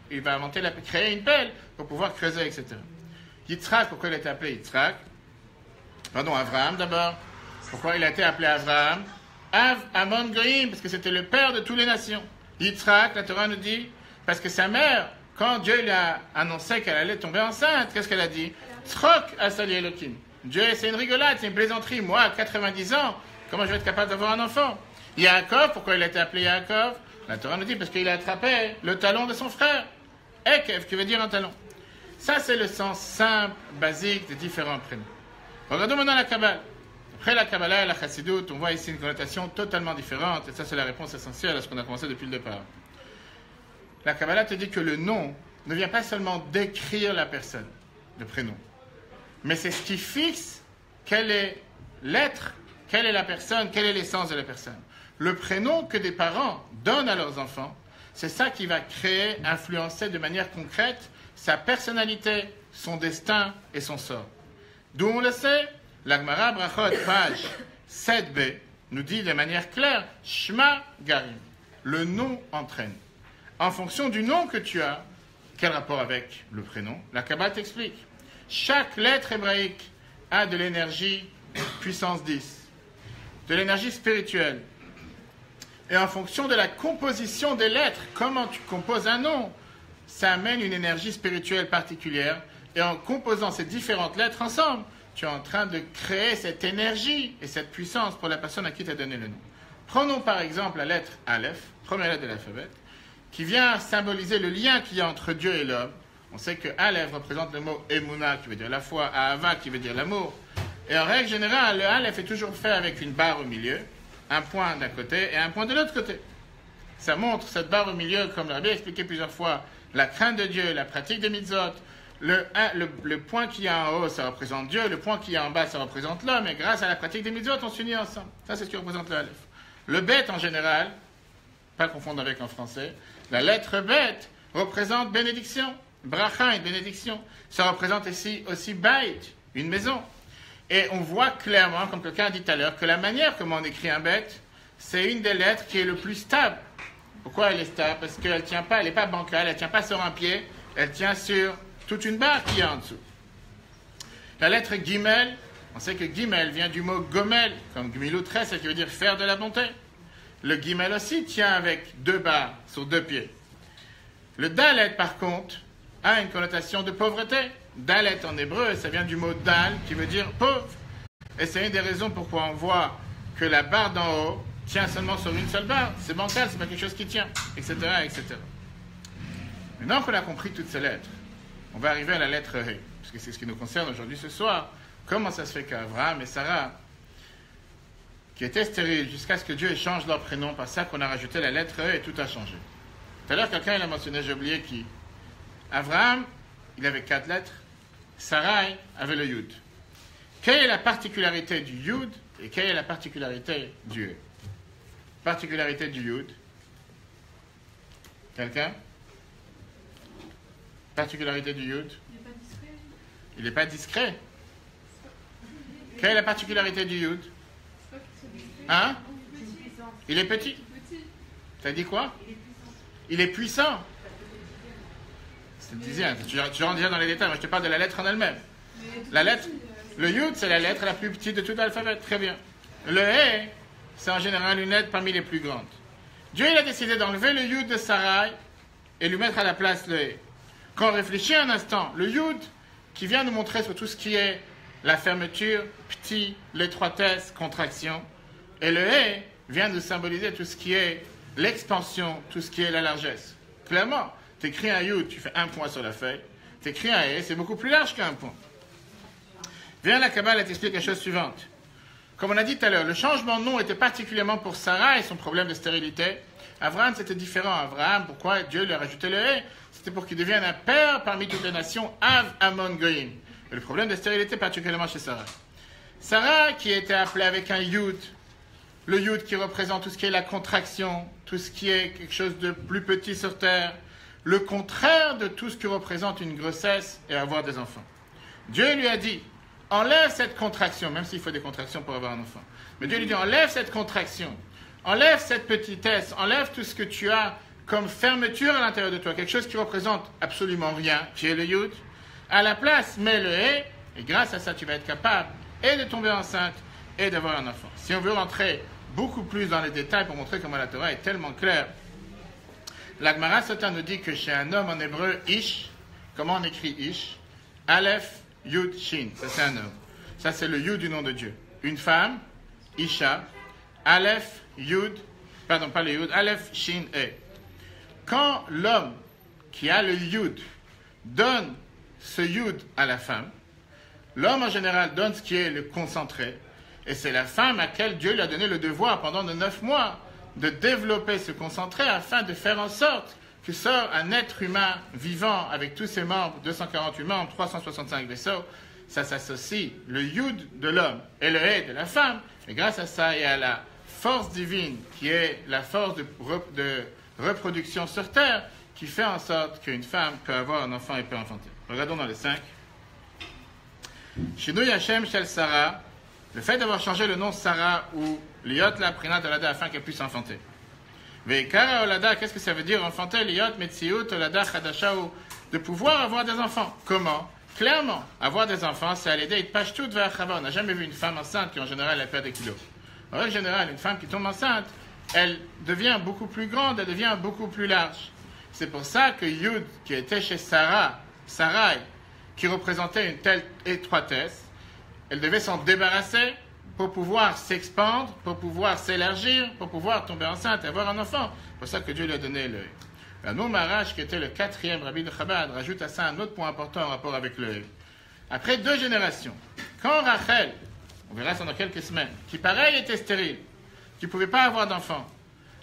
une pelle pour pouvoir creuser, etc. Yitzhak, pourquoi il a été appelé Yitzhak? Pardon, Avraham d'abord. Pourquoi il a été appelé Avraham? Amon Goïm, parce que c'était le père de toutes les nations. Yitzhak, la Torah nous dit, parce que sa mère, quand Dieu lui a annoncé qu'elle allait tomber enceinte, qu'est-ce qu'elle a dit? Tzrok asali Elokim. Dieu, c'est une rigolade, c'est une plaisanterie. Moi, à 90 ans, comment je vais être capable d'avoir un enfant? Yaakov, pourquoi il a été appelé Yaakov? La Torah nous dit, parce qu'il a attrapé le talon de son frère. Ekev, qui veut dire un talon. Ça, c'est le sens simple, basique des différents prénoms. Regardons maintenant la Kabbale. Après la Kabbalah et la Chassidut, on voit ici une connotation totalement différente, et ça, c'est la réponse essentielle à ce qu'on a commencé depuis le départ. La Kabbalah te dit que le nom ne vient pas seulement décrire la personne, le prénom, mais c'est ce qui fixe quel est l'être, quelle est la personne, quelle est l'essence de la personne. Le prénom que des parents donnent à leurs enfants, c'est ça qui va créer, influencer de manière concrète sa personnalité, son destin et son sort. D'où on le sait, la Gemara Brachot, page 7b, nous dit de manière claire, Shma Garim, le nom entraîne. En fonction du nom que tu as, quel rapport avec le prénom? La Kabbale t'explique. Chaque lettre hébraïque a de l'énergie puissance 10, de l'énergie spirituelle. Et en fonction de la composition des lettres, comment tu composes un nom, ça amène une énergie spirituelle particulière. Et en composant ces différentes lettres ensemble, tu es en train de créer cette énergie et cette puissance pour la personne à qui tu as donné le nom. Prenons par exemple la lettre Aleph, première lettre de l'alphabet, qui vient symboliser le lien qu'il y a entre Dieu et l'homme. On sait que Aleph représente le mot Emouna, qui veut dire la foi, Ahava, qui veut dire l'amour. Et en règle générale, le Aleph est toujours fait avec une barre au milieu, un point d'un côté et un point de l'autre côté. Ça montre cette barre au milieu, comme l'a bien expliqué plusieurs fois, la crainte de Dieu, la pratique des mitzvot. Le point qui est en haut, ça représente Dieu, le point qui est en bas, ça représente l'homme, et grâce à la pratique des mitzvot, on s'unit ensemble. Ça, c'est ce qui représente le Aleph. Le bet, en général, pas confondre avec en français, la lettre bet représente bénédiction, bracha, une bénédiction. Ça représente ici aussi bait, une maison. Et on voit clairement, comme quelqu'un a dit tout à l'heure, que la manière comment on écrit un bet, c'est une des lettres qui est le plus stable. Pourquoi elle est stable? Parce qu'elle tient pas, elle n'est pas bancale, elle ne tient pas sur un pied, elle tient sur toute une barre qui est en dessous. La lettre Gimel, on sait que Gimel vient du mot Gomel, comme Gmilut Chesed, qui veut dire faire de la bonté. Le Gimel aussi tient avec 2 barres sur 2 pieds. Le Dalet, par contre, a une connotation de pauvreté. Dalet en hébreu, ça vient du mot Dal, qui veut dire pauvre. Et c'est une des raisons pourquoi on voit que la barre d'en haut tient seulement sur une seule barre. C'est bancal, c'est pas quelque chose qui tient, etc., etc. Maintenant qu'on a compris toutes ces lettres, on va arriver à la lettre He, parce que c'est ce qui nous concerne aujourd'hui ce soir. Comment ça se fait qu'Abraham et Sarah, qui étaient stériles jusqu'à ce que Dieu échange leur prénom, par ça qu'on a rajouté la lettre E et tout a changé. Tout à l'heure, quelqu'un l'a mentionné, j'ai oublié qui. Abraham, il avait 4 lettres. Sarai avait le Yud. Quelle est la particularité du Yud et quelle est la particularité du E? Particularité du Yud. Quelqu'un? Particularité du Yud. Il n'est pas discret. Quelle est la particularité du Yud? Hein? Il est petit. T'as dit quoi? Il est puissant. Tu rentres déjà dans les détails. Moi, je te parle de la lettre en elle-même. La lettre, le Yud, c'est la lettre la plus petite de tout l'alphabet. Très bien. Le He, c'est en général une lettre parmi les plus grandes. Dieu, il a décidé d'enlever le Yud de Sarai et lui mettre à la place le He. Quand on réfléchit un instant, le Yud, qui vient nous montrer sur tout ce qui est la fermeture, petit, l'étroitesse, contraction, et le He vient nous symboliser tout ce qui est l'expansion, tout ce qui est la largesse. Clairement, tu écris un Yud, tu fais un point sur la feuille, tu écris un He, c'est beaucoup plus large qu'un point. Viens la Kabbale, elle t'explique la chose suivante. Comme on a dit tout à l'heure, le changement de nom était particulièrement pour Sarah et son problème de stérilité. Abraham, c'était différent. Abraham, pourquoi Dieu lui a rajouté le He? C'était pour qu'il devienne un père parmi toutes les nations, Av, Amon, Goïm. Et le problème de stérilité, particulièrement chez Sarah. Sarah, qui était appelée avec un Yud, le Yud qui représente tout ce qui est la contraction, tout ce qui est quelque chose de plus petit sur terre, le contraire de tout ce qui représente une grossesse et avoir des enfants. Dieu lui a dit, enlève cette contraction, même s'il faut des contractions pour avoir un enfant. Mais Dieu lui dit, enlève cette contraction, enlève cette petitesse, enlève tout ce que tu as comme fermeture à l'intérieur de toi, quelque chose qui représente absolument rien, qui est le Yud. À la place, mets le He, et grâce à ça, tu vas être capable et de tomber enceinte et d'avoir un enfant. Si on veut rentrer beaucoup plus dans les détails pour montrer comment la Torah est tellement claire, la Gemara Sota nous dit que chez un homme en hébreu, Ish, comment on écrit Ish? Aleph, Yud, Shin, ça c'est un homme. Ça c'est le Yud du nom de Dieu. Une femme, Isha, Aleph, Yud, pardon, pas le Yud, Aleph, Shin, E. Quand l'homme qui a le Yud donne ce Yud à la femme, l'homme en général donne ce qui est le concentré, et c'est la femme à laquelle Dieu lui a donné le devoir pendant de 9 mois de développer ce concentré afin de faire en sorte que sort un être humain vivant avec tous ses membres, 248 membres, 365 vaisseaux. Ça s'associe le Yud de l'homme et le He de la femme, et grâce à ça et à la force divine qui est la force de reproduction sur terre qui fait en sorte qu'une femme peut avoir un enfant et peut enfanter. Regardons dans les 5. Shinui Hashem Shel Sarah, le fait d'avoir changé le nom Sarah ou Liot la Prinat Olada afin qu'elle puisse enfanter. Veikara Olada, qu'est-ce que ça veut dire enfanter? Liot Metziut Olada Chadasha, de pouvoir avoir des enfants. Comment? Clairement, avoir des enfants, c'est à l'aider Pashtout Vachava. On n'a jamais vu une femme enceinte qui en général elle perd des kilos. En règle générale, une femme qui tombe enceinte, elle devient beaucoup plus grande, elle devient beaucoup plus large. C'est pour ça que Yud, qui était chez Sarai, qui représentait une telle étroitesse, elle devait s'en débarrasser pour pouvoir s'expandre, pour pouvoir s'élargir, pour pouvoir tomber enceinte et avoir un enfant. C'est pour ça que Dieu lui a donné le He. La Noam Harash, qui était le 4e rabbi de Chabad, rajoute à ça un autre point important en rapport avec le He. Après 2 générations, quand Rachel, on verra ça dans quelques semaines, qui pareil était stérile, qui ne pouvait pas avoir d'enfant,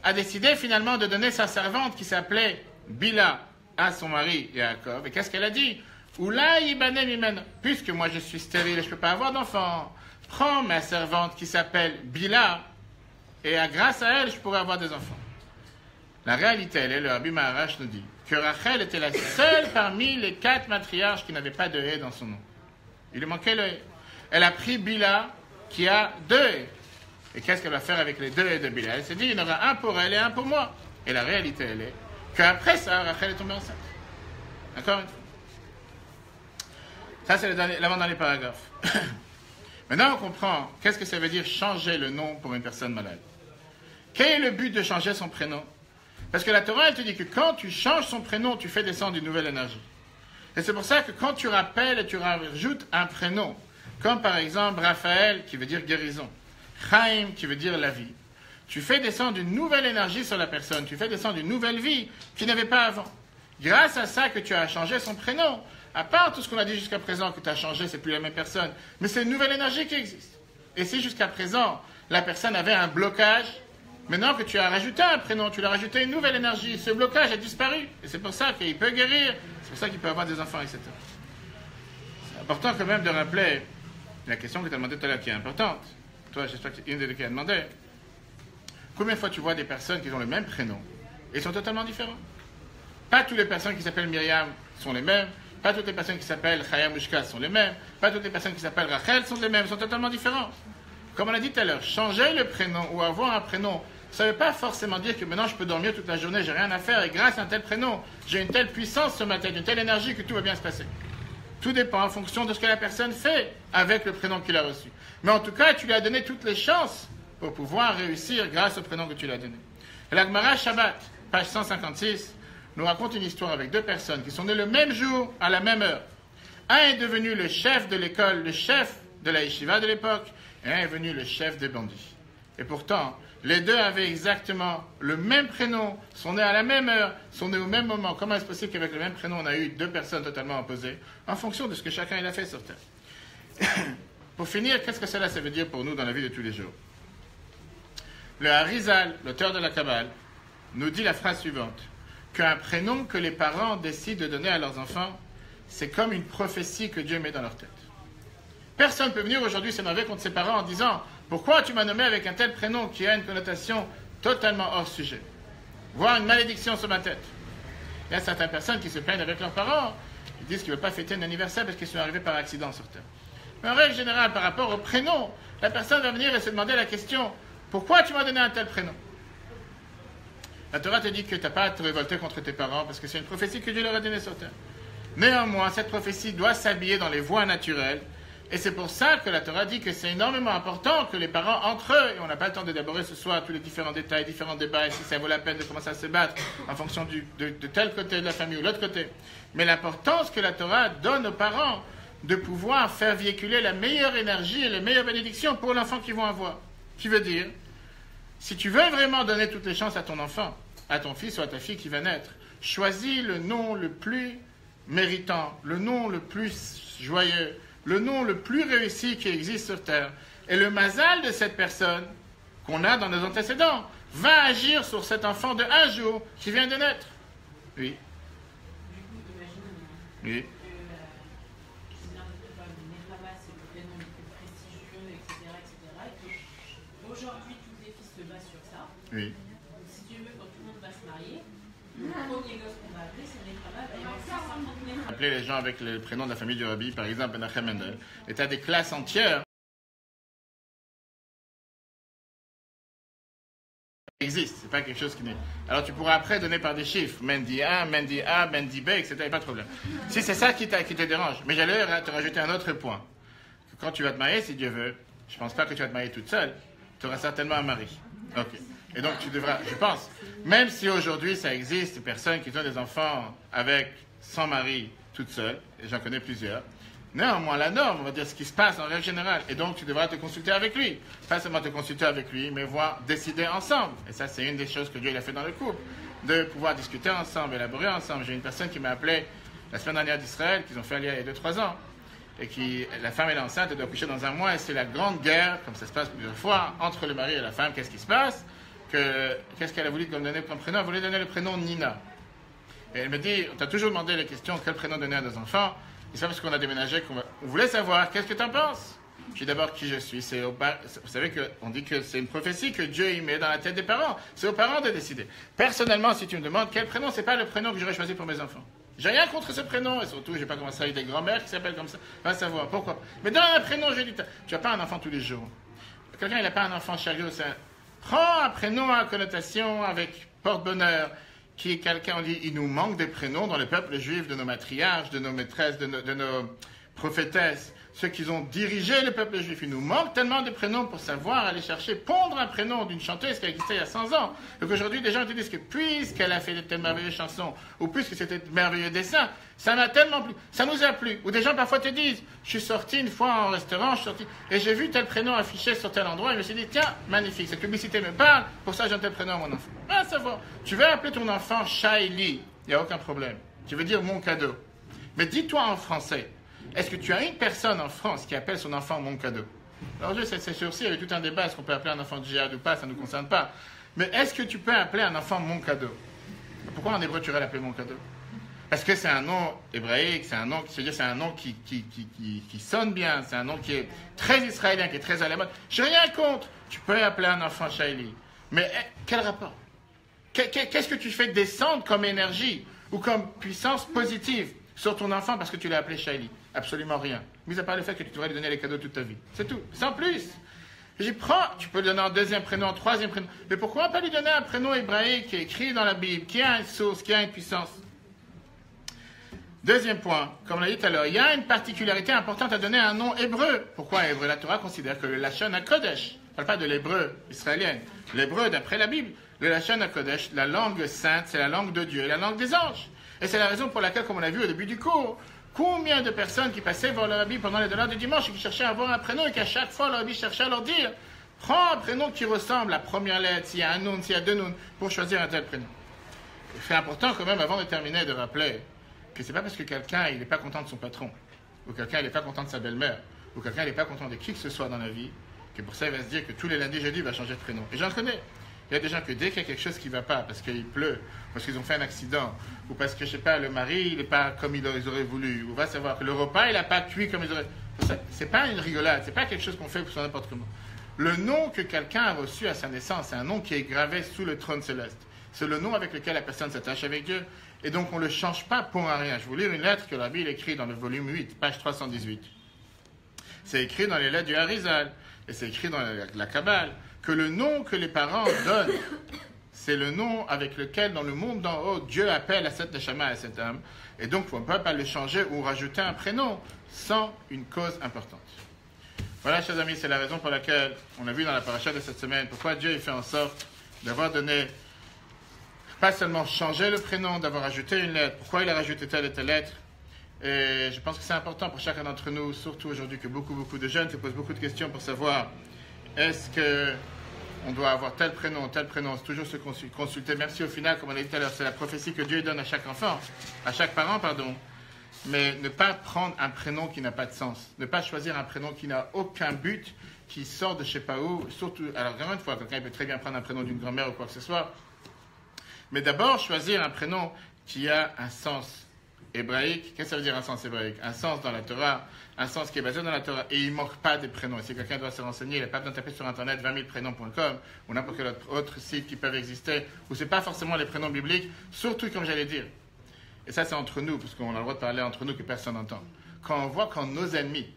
a décidé finalement de donner sa servante qui s'appelait Bila à son mari Yaakov. Et qu'est-ce qu'elle a dit? Oula Ibanem Imen, puisque moi je suis stérile et je ne peux pas avoir d'enfant, prends ma servante qui s'appelle Bila et grâce à elle je pourrais avoir des enfants. La réalité, elle est, le Rabbi Maharash nous dit que Rachel était la seule parmi les 4 matriarches qui n'avaient pas de He dans son nom. Il lui manquait le He. Elle a pris Bila qui a 2 He. Et qu'est-ce qu'elle va faire avec les 2 He de Bila? Elle s'est dit, il y en aura un pour elle et un pour moi. Et la réalité, elle est qu'après ça, Rachel est tombée enceinte. Encore une fois. Ça, c'est l'avant-dernier paragraphe. Maintenant, on comprend qu'est-ce que ça veut dire changer le nom pour une personne malade. Quel est le but de changer son prénom? Parce que la Torah, elle te dit que quand tu changes son prénom, tu fais descendre une nouvelle énergie. Et c'est pour ça que quand tu rappelles et tu rajoutes un prénom, comme par exemple Raphaël, qui veut dire guérison, Chaim, qui veut dire la vie, tu fais descendre une nouvelle énergie sur la personne, tu fais descendre une nouvelle vie qu'il n'avait pas avant. Grâce à ça que tu as changé son prénom, à part tout ce qu'on a dit jusqu'à présent, que tu as changé, c'est plus la même personne, mais c'est une nouvelle énergie qui existe. Et si jusqu'à présent, la personne avait un blocage, maintenant que tu as rajouté un prénom, tu lui as rajouté une nouvelle énergie, ce blocage a disparu. Et c'est pour ça qu'il peut guérir, c'est pour ça qu'il peut avoir des enfants, etc. C'est important quand même de rappeler la question que tu as demandé tout à l'heure, qui est importante. Toi, j'espère que c'est une des deux qui a demandé. Combien de fois tu vois des personnes qui ont le même prénom et sont totalement différents? Pas toutes les personnes qui s'appellent Myriam sont les mêmes, pas toutes les personnes qui s'appellent Chayamushka sont les mêmes, pas toutes les personnes qui s'appellent Rachel sont les mêmes, sont totalement différents. Comme on a dit tout à l'heure, changer le prénom ou avoir un prénom, ça ne veut pas forcément dire que maintenant je peux dormir toute la journée, j'ai rien à faire et grâce à un tel prénom, j'ai une telle puissance sur ma tête, une telle énergie que tout va bien se passer. Tout dépend en fonction de ce que la personne fait avec le prénom qu'il a reçu. Mais en tout cas, tu lui as donné toutes les chances pour pouvoir réussir grâce au prénom que tu lui as donné. La Gemara Shabbat, page 156, nous raconte une histoire avec deux personnes qui sont nées le même jour, à la même heure. Un est devenu le chef de l'école, le chef de la yeshiva de l'époque, et un est devenu le chef des bandits. Et pourtant, les deux avaient exactement le même prénom, sont nés à la même heure, sont nés au même moment. Comment est-ce possible qu'avec le même prénom, on a eu deux personnes totalement opposées, en fonction de ce que chacun il a fait sur Terre? Pour finir, qu'est-ce que cela ça veut dire pour nous dans la vie de tous les jours? Le Harizal, l'auteur de la Kabbale, nous dit la phrase suivante, qu'un prénom que les parents décident de donner à leurs enfants, c'est comme une prophétie que Dieu met dans leur tête. Personne ne peut venir aujourd'hui s'énerver contre ses parents en disant « Pourquoi tu m'as nommé avec un tel prénom qui a une connotation totalement hors sujet ?» Voire une malédiction sur ma tête. Il y a certaines personnes qui se plaignent avec leurs parents, qui disent qu'ils ne veulent pas fêter un anniversaire parce qu'ils sont arrivés par accident sur Terre. Mais en règle générale, par rapport au prénom, la personne va venir et se demander la question « Pourquoi tu m'as donné un tel prénom ?» La Torah te dit que tu n'as pas à te révolter contre tes parents parce que c'est une prophétie que Dieu leur a donnée sur Terre. Néanmoins, cette prophétie doit s'habiller dans les voies naturelles. Et c'est pour ça que la Torah dit que c'est énormément important que les parents entre eux, et on n'a pas le temps de d'élaborer ce soir tous les différents détails, différents débats, et si ça vaut la peine de commencer à se battre en fonction de tel côté de la famille ou l'autre côté. Mais l'importance que la Torah donne aux parents de pouvoir faire véhiculer la meilleure énergie et les meilleures bénédictions pour l'enfant qu'ils vont avoir. Qui veut dire, si tu veux vraiment donner toutes les chances à ton enfant, à ton fils ou à ta fille qui va naître, choisis le nom le plus méritant, le nom le plus joyeux, le nom le plus réussi qui existe sur Terre. Et le mazal de cette personne, qu'on a dans nos antécédents, va agir sur cet enfant de un jour qui vient de naître. Oui. Du coup, imagine Oui. que c'est n'importe quoi, le Nechama, c'est le prénom le plus prestigieux, etc., etc. Et que aujourd'hui, tous les fils se basent sur ça. Oui. Donc, si tu veux, quand tout le monde va se marier, le premier gosse qu'on va appeler, c'est Nechama, il va y avoir 650 Nechama. Appeler les gens avec le prénom de la famille du Rabbi, par exemple Menachem Mendel, et tu as des classes entières qui existent, c'est pas quelque chose qui n'est. Alors tu pourras après donner par des chiffres, Mendy 1, Mendy A, Mendy B, etc., pas de problème. Si c'est ça qui te dérange, mais j'allais te rajouter un autre point. Quand tu vas te marier, si Dieu veut, je pense pas que tu vas te marier toute seule, tu auras certainement un mari. Ok. Et donc tu devras, je pense, même si aujourd'hui ça existe, des personnes qui ont des enfants avec sans mari, toute seule, et j'en connais plusieurs, néanmoins la norme, on va dire ce qui se passe en règle générale, et donc tu devras te consulter avec lui. Pas seulement te consulter avec lui, mais voir décider ensemble. Et ça c'est une des choses que Dieu il a fait dans le couple, de pouvoir discuter ensemble, élaborer ensemble. J'ai une personne qui m'a appelé la semaine dernière d'Israël, qu'ils ont fait il y a 2-3 ans, et qui, la femme elle est enceinte, elle doit coucher dans un mois, et c'est la grande guerre, comme ça se passe plusieurs fois, entre le mari et la femme. Qu'est-ce qui se passe? Qu'est-ce qu'elle a voulu donner comme prénom? Elle voulait donner le prénom Nina. Et elle me dit, on t'a toujours demandé la question, quel prénom donner à nos enfants? Et c'est parce qu'on a déménagé qu'on voulait savoir, qu'est-ce que tu en penses? Je dis d'abord qui je suis. Vous savez qu'on dit que c'est une prophétie que Dieu y met dans la tête des parents. C'est aux parents de décider. Personnellement, si tu me demandes quel prénom, c'est pas le prénom que j'aurais choisi pour mes enfants. J'ai rien contre ce prénom, et surtout, je n'ai pas commencé avec des grands-mères qui s'appellent comme ça. Va savoir, pourquoi. Mais donne un prénom, je dis, tu n'as pas un enfant tous les jours. Quelqu'un, il n'a pas un enfant chariot, prends un prénom à connotation avec porte-bonheur, qui est quelqu'un, on dit, il nous manque des prénoms dans le peuple juif, de nos matriarches, de nos maîtresses, de nos prophétesses, ceux qui ont dirigé le peuple juif. Il nous manque tellement de prénoms pour savoir aller chercher, pondre un prénom d'une chanteuse qui a existé il y a 100 ans. Donc aujourd'hui, des gens te disent que puisqu'elle a fait de telles merveilleuses chansons, ou puisque c'était de merveilleux dessins, ça m'a tellement plu, ça nous a plu. Ou des gens parfois te disent, je suis sorti une fois en restaurant, je suis sorti, et j'ai vu tel prénom affiché sur tel endroit, et je me suis dit, tiens, magnifique, cette publicité me parle, pour ça j'ai un tel prénom à mon enfant. Ah, ça va. Tu veux appeler ton enfant Shaili, il n'y a aucun problème. Tu veux dire mon cadeau. Mais dis-toi en français, est-ce que tu as une personne en France qui appelle son enfant mon cadeau? Alors je sais, c'est sûr, il y a eu tout un débat, est-ce qu'on peut appeler un enfant djihad ou pas, ça ne nous concerne pas. Mais est-ce que tu peux appeler un enfant mon cadeau? Pourquoi en hébreu tu aurais l'appeler mon cadeau? Parce que c'est un nom hébraïque, c'est un nom, c'est un nom qui sonne bien, c'est un nom qui est très israélien, qui est très à la mode. J'ai rien contre. Tu peux appeler un enfant Shaili. Mais quel rapport? Qu'est-ce que tu fais descendre comme énergie ou comme puissance positive sur ton enfant parce que tu l'as appelé Shaili? Absolument rien. Mis à part le fait que tu devrais lui donner les cadeaux toute ta vie. C'est tout. Sans plus. J'y prends, tu peux lui donner un deuxième prénom, un troisième prénom. Mais pourquoi pas lui donner un prénom hébraïque qui est écrit dans la Bible, qui a une source, qui a une puissance? Deuxième point, comme on l'a dit tout à l'heure, il y a une particularité importante à donner à un nom hébreu. Pourquoi hébreu? La Torah considère que le Lachon HaKodesh, on ne parle pas de l'hébreu israélien, l'hébreu d'après la Bible, Le Lachon HaKodesh, la langue sainte, c'est la langue de Dieu et la langue des anges. Et c'est la raison pour laquelle, comme on l'a vu au début du cours, combien de personnes qui passaient voir le rabbi pendant les dollars du dimanche et qui cherchaient à avoir un prénom et qu'à chaque fois le rabbi cherchait à leur dire prends un prénom qui ressemble à la première lettre, s'il y a un noun, s'il y a deux nouns, pour choisir un tel prénom. C'est important quand même, avant de terminer, de rappeler que c'est pas parce que quelqu'un il n'est pas content de son patron, ou quelqu'un il n'est pas content de sa belle-mère, ou quelqu'un il n'est pas content de qui que ce soit dans la vie, que pour ça il va se dire que tous les lundis, jeudis, il va changer de prénom. Et j'en connais. Il y a des gens que dès qu'il y a quelque chose qui ne va pas, parce qu'il pleut, parce qu'ils ont fait un accident, ou parce que, je sais pas, le mari, il n'est pas comme ils auraient voulu, ou va savoir que le repas, il n'a pas cuit comme ils auraient... C'est pas une rigolade, c'est pas quelque chose qu'on fait pour n'importe comment. Le nom que quelqu'un a reçu à sa naissance, c'est un nom qui est gravé sous le trône céleste. C'est le nom avec lequel la personne s'attache avec Dieu. Et donc, on ne le change pas pour un rien. Je vais vous lire une lettre que la Bible écrit dans le volume 8, page 318. C'est écrit dans les lettres du Harizal, et c'est écrit dans la Kabbale, que le nom que les parents donnent, c'est le nom avec lequel, dans le monde d'en haut, Dieu appelle à cette neshama, à cette âme. Et donc, on ne peut pas le changer ou rajouter un prénom sans une cause importante. Voilà, chers amis, c'est la raison pour laquelle, on l'a vu dans la paracha de cette semaine, pourquoi Dieu fait en sorte d'avoir donné, pas seulement changé le prénom, d'avoir ajouté une lettre, pourquoi il a rajouté telle et telle lettre. Et je pense que c'est important pour chacun d'entre nous, surtout aujourd'hui que beaucoup de jeunes se posent beaucoup de questions pour savoir est-ce qu'on doit avoir tel prénom, c'est toujours se consulter, même si au final, comme on l'a dit tout à l'heure, c'est la prophétie que Dieu donne à chaque enfant, à chaque parent, pardon. Mais ne pas prendre un prénom qui n'a pas de sens, ne pas choisir un prénom qui n'a aucun but, qui sort de je ne sais pas où, surtout, alors vraiment une fois, quelqu'un peut très bien prendre un prénom d'une grand-mère ou quoi que ce soit, mais d'abord choisir un prénom qui a un sens hébraïque. Qu'est-ce que ça veut dire un sens hébraïque? Un sens dans la Torah, un sens qui est basé dans la Torah, et il ne manque pas des prénoms. Et si quelqu'un doit se renseigner, il n'est pas besoin de taper sur Internet 20 000prénoms.com ou n'importe quel autre site qui peuvent exister, où ce n'est pas forcément les prénoms bibliques, surtout comme j'allais dire. Et ça, c'est entre nous, parce qu'on a le droit de parler entre nous que personne n'entend. Quand on voit quand nos ennemis,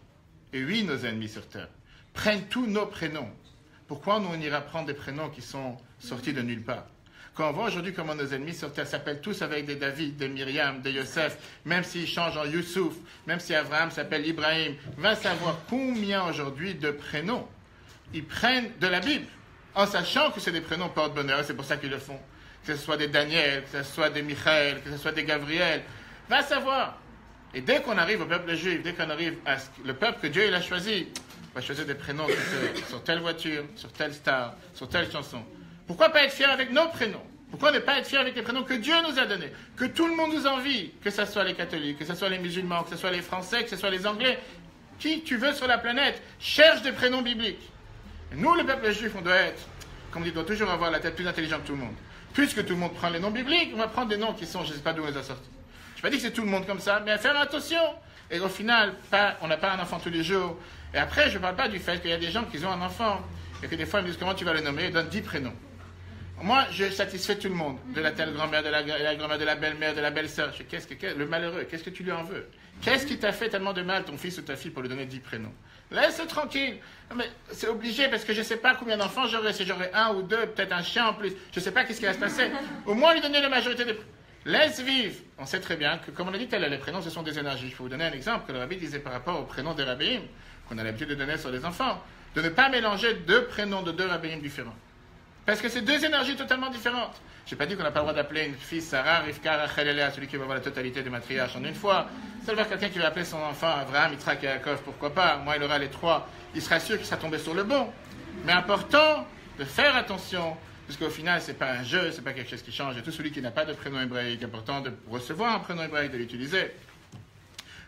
et oui, nos ennemis sur Terre, prennent tous nos prénoms, pourquoi nous on ira prendre des prénoms qui sont sortis de nulle part? Quand on voit aujourd'hui comment nos ennemis sur Terre s'appellent tous avec des David, des Myriam, des Yosef, même s'ils changent en Youssouf, même si Abraham s'appelle Ibrahim, va savoir combien aujourd'hui de prénoms ils prennent de la Bible, en sachant que c'est des prénoms porte-bonheur, et c'est pour ça qu'ils le font. Que ce soit des Daniel, que ce soit des Michael, que ce soit des Gabriel, va savoir. Et dès qu'on arrive au peuple juif, dès qu'on arrive à le peuple que Dieu il a choisi, on va choisir des prénoms sur telle voiture, sur telle star, sur telle chanson. Pourquoi pas être fier avec nos prénoms? Pourquoi ne pas être fier avec les prénoms que Dieu nous a donnés? Que tout le monde nous envie, que ce soit les catholiques, que ce soit les musulmans, que ce soit les français, que ce soit les anglais, qui tu veux sur la planète, cherche des prénoms bibliques. Et nous, le peuple juif, on doit être, comme on dit, doit toujours avoir la tête plus intelligente que tout le monde. Puisque tout le monde prend les noms bibliques, on va prendre des noms qui sont, je ne sais pas d'où on les a sortis. Je n'ai pas dit que c'est tout le monde comme ça, mais à faire attention. Et au final, on n'a pas un enfant tous les jours. Et après, je ne parle pas du fait qu'il y a des gens qui ont un enfant, et que des fois, ils me disent comment tu vas le nommer, ils donnent 10 prénoms. Moi, je satisfais tout le monde, de la telle grand-mère, de la grand-mère, de la belle-mère, de la belle-sœur. Le malheureux, qu'est-ce que tu lui en veux? Qu'est-ce qui t'a fait tellement de mal, ton fils ou ta fille, pour lui donner 10 prénoms? Laisse-le tranquille. Non, mais c'est obligé, parce que je ne sais pas combien d'enfants j'aurai. Si j'aurai un ou deux, peut-être un chien en plus. Je ne sais pas qu'est-ce qui va se passer. Au moins, lui donner la majorité des prénoms. Laisse vivre. On sait très bien que, comme on l'a dit tout à l'heure, les prénoms, ce sont des énergies. Je peux vous donner un exemple que le rabbi disait par rapport aux prénoms des rabbins, qu'on a l'habitude de donner sur les enfants, de ne pas mélanger deux prénoms de deux rabbins différents. Parce que c'est deux énergies totalement différentes. Je n'ai pas dit qu'on n'a pas le droit d'appeler une fille Sarah, Rivka, Rachel et Léa, celui qui va voir la totalité des matriarches en une fois. Seulement quelqu'un qui va appeler son enfant Abraham, Yitzhak et Yaakov, pourquoi pas? Moi, il aura les trois. Il sera sûr qu'il sera tombé sur le bon. Mais important de faire attention, parce qu'au final, ce n'est pas un jeu, ce n'est pas quelque chose qui change. Et tout celui qui n'a pas de prénom hébraïque, important de recevoir un prénom hébraïque, de l'utiliser.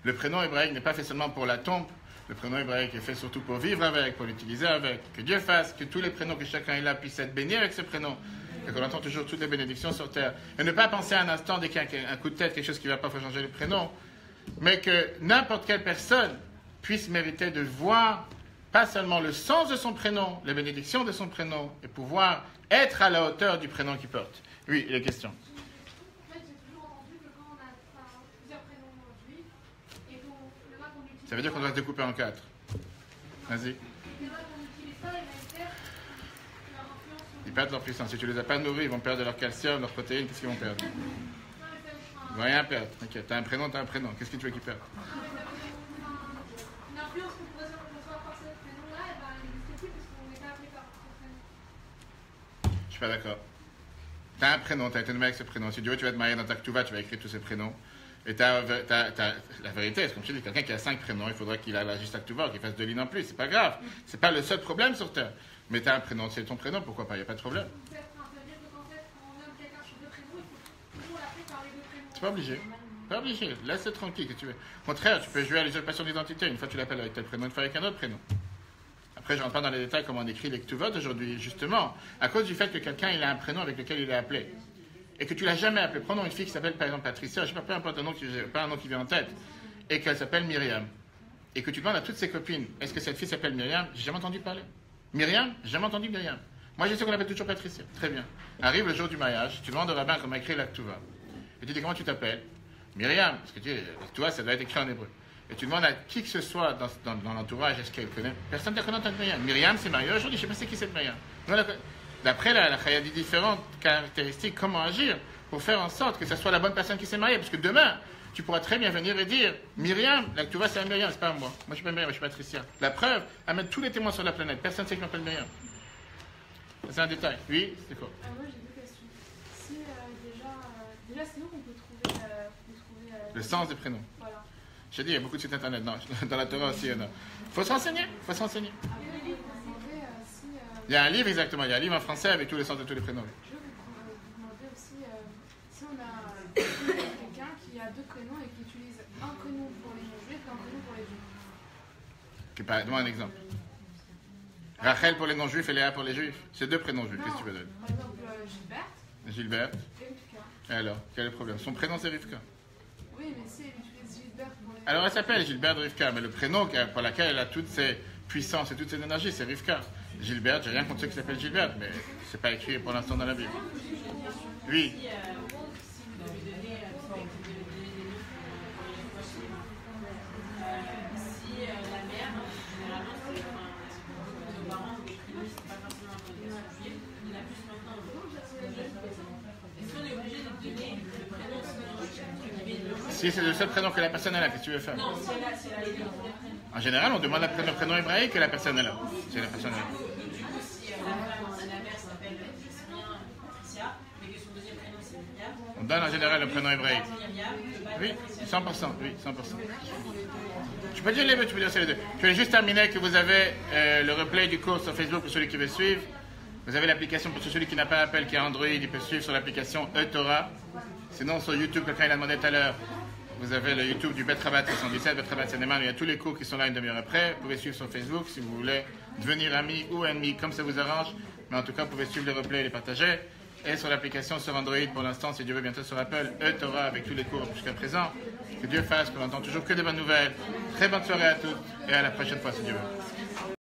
Le prénom hébraïque n'est pas fait seulement pour la tombe. Le prénom hébraïque est fait surtout pour vivre avec, pour l'utiliser avec. Que Dieu fasse que tous les prénoms que chacun est là puissent être bénis avec ce prénom. Et qu'on entend toujours toutes les bénédictions sur terre. Et ne pas penser un instant, dès qu'il y a un coup de tête, quelque chose qui ne va pas, il faut changer le prénom. Mais que n'importe quelle personne puisse mériter de voir, pas seulement le sens de son prénom, les bénédictions de son prénom, et pouvoir être à la hauteur du prénom qu'il porte. Oui, les questions. En fait, j'ai toujours entendu que quand on a plusieurs prénoms juifs, et qu'on utilise... Ça veut dire qu'on doit se découper en 4. Vas-y. Ils perdent leur puissance. Si tu ne les as pas nourris, ils vont perdre leur calcium, leur protéines. Qu'est-ce qu'ils vont perdre? Ils vont rien perdre. T'inquiète. T'as un prénom. Qu'est-ce que tu veux qu'ils perdent? Une influence qu'on pourrait recevoir par ce prénom-là, elle n'existe plus parce qu'on n'est pas appelé par ce prénom. Je suis pas d'accord. Tu as un prénom, tu as été nommé avec ce prénom. Si Dieu veut, tu vas te marier dans ta Ktuva, tu vas écrire tous ces prénoms. Et la vérité, c'est comme je dis, quelqu'un qui a 5 prénoms, il faudrait qu'il ait juste la Ktuva, qu'il fasse 2 lignes en plus. C'est pas grave. C'est pas le seul problème sur Terre. Mais tu as un prénom, c'est ton prénom, pourquoi pas, il n'y a pas de problème. C'est pas obligé. Pas obligé. Laisse-le tranquille, que tu veux. Au contraire, tu peux jouer à l'usurpation d'identité. Une fois tu l'appelles avec tel prénom, une fois avec un autre prénom. Après, je ne rentre pas dans les détails comment on écrit les Ktuvot aujourd'hui, justement, à cause du fait que quelqu'un il a un prénom avec lequel il est appelé. Et que tu l'as jamais appelé. Prenons une fille qui s'appelle par exemple Patricia, je ne sais pas, peu importe un nom qui vient en tête, et qu'elle s'appelle Myriam. Et que tu demandes à toutes ses copines, est-ce que cette fille s'appelle Myriam? J'ai jamais entendu parler. Myriam? J'ai jamais entendu Myriam. Moi, je sais qu'on l'appelle toujours Patricia. Très bien. Arrive le jour du mariage, tu demandes au rabbin comment écrire la Ktuva. Et tu dis comment tu t'appelles? Myriam. Parce que tu dis, la Ktuva, ça doit être écrit en hébreu. Et tu demandes à qui que ce soit dans l'entourage, est-ce qu'elle connaît? Personne ne connaît en tant que Myriam. Myriam, c'est mariée aujourd'hui, je ne sais pas c'est qui cette Myriam. D'après la Chaya dit différentes caractéristiques, comment agir pour faire en sorte que ce soit la bonne personne qui s'est mariée. Parce que demain, tu pourras très bien venir et dire, Myriam, là que tu vois, c'est un Myriam, c'est pas moi. Moi, je suis pas Myriam, je suis Patricia. La preuve, amène tous les témoins sur la planète. Personne ne sait qui m'appelle Myriam. C'est un détail. Oui, c'est quoi? Moi, j'ai 2 questions. Si déjà c'est nous qu'on peut trouver, le sens des prénoms. Voilà. J'ai dit, il y a beaucoup de sites internet. Non, dans la Torah aussi, il y en a. Faut se renseigner. Après, je me demandais si. Il y a un livre, exactement. Il y a un livre en français avec tous les sens de tous les prénoms. Je vous demandais aussi si on a quelqu'un qui a 2 prénoms et qui utilise un prénom pour les non-juifs et un prénom pour les juifs. Donne-moi un exemple. Rachel pour les non-juifs et Léa pour les juifs. C'est 2 prénoms juifs. Qu'est-ce que tu veux donner? Par exemple, Gilbert Gilberte. et Rivka. Et alors, quel est le problème? Son prénom, c'est Rivka. Oui, mais si elle utilise Gilbert pour les Alors, elle s'appelle Gilberte Rivka, mais le prénom pour lequel elle a toutes ses puissances et toutes ses énergies, c'est Rivka. Gilberte, j'ai rien contre ceux qui s'appellent Gilberte, mais c'est pas écrit pour l'instant dans la Bible. Oui. Si c'est le seul prénom que la personne a là, qu'est-ce que tu veux faire? Non, c'est là. En général, on demande le prénom hébraïque que la personne a là. C'est la personne là. Du coup, si la mère s'appelle Patricia, mais que son deuxième prénom c'est Myriam, On donne en général le prénom hébraïque. Myriam, Oui, 100%. Oui, 100%. Tu peux dire les deux, tu peux dire c'est les deux. Je voulais juste terminer que vous avez le replay du cours sur Facebook pour celui qui veut suivre. Vous avez l'application pour celui qui n'a pas Apple, qui a Android, il peut suivre sur l'application eTorah. Sinon, sur YouTube, quelqu'un il a demandé tout à l'heure, vous avez le YouTube du Bet Rabat 77, Bet Rabat Seneman, il y a tous les cours qui sont là une demi-heure après. Vous pouvez suivre sur Facebook si vous voulez devenir ami ou ennemi, comme ça vous arrange. Mais en tout cas, vous pouvez suivre les replays et les partager. Et sur l'application sur Android, pour l'instant, si Dieu veut, bientôt sur Apple, eTorah avec tous les cours jusqu'à présent. Que Dieu fasse, qu'on entend toujours que des bonnes nouvelles. Très bonne soirée à tous et à la prochaine fois, si Dieu veut.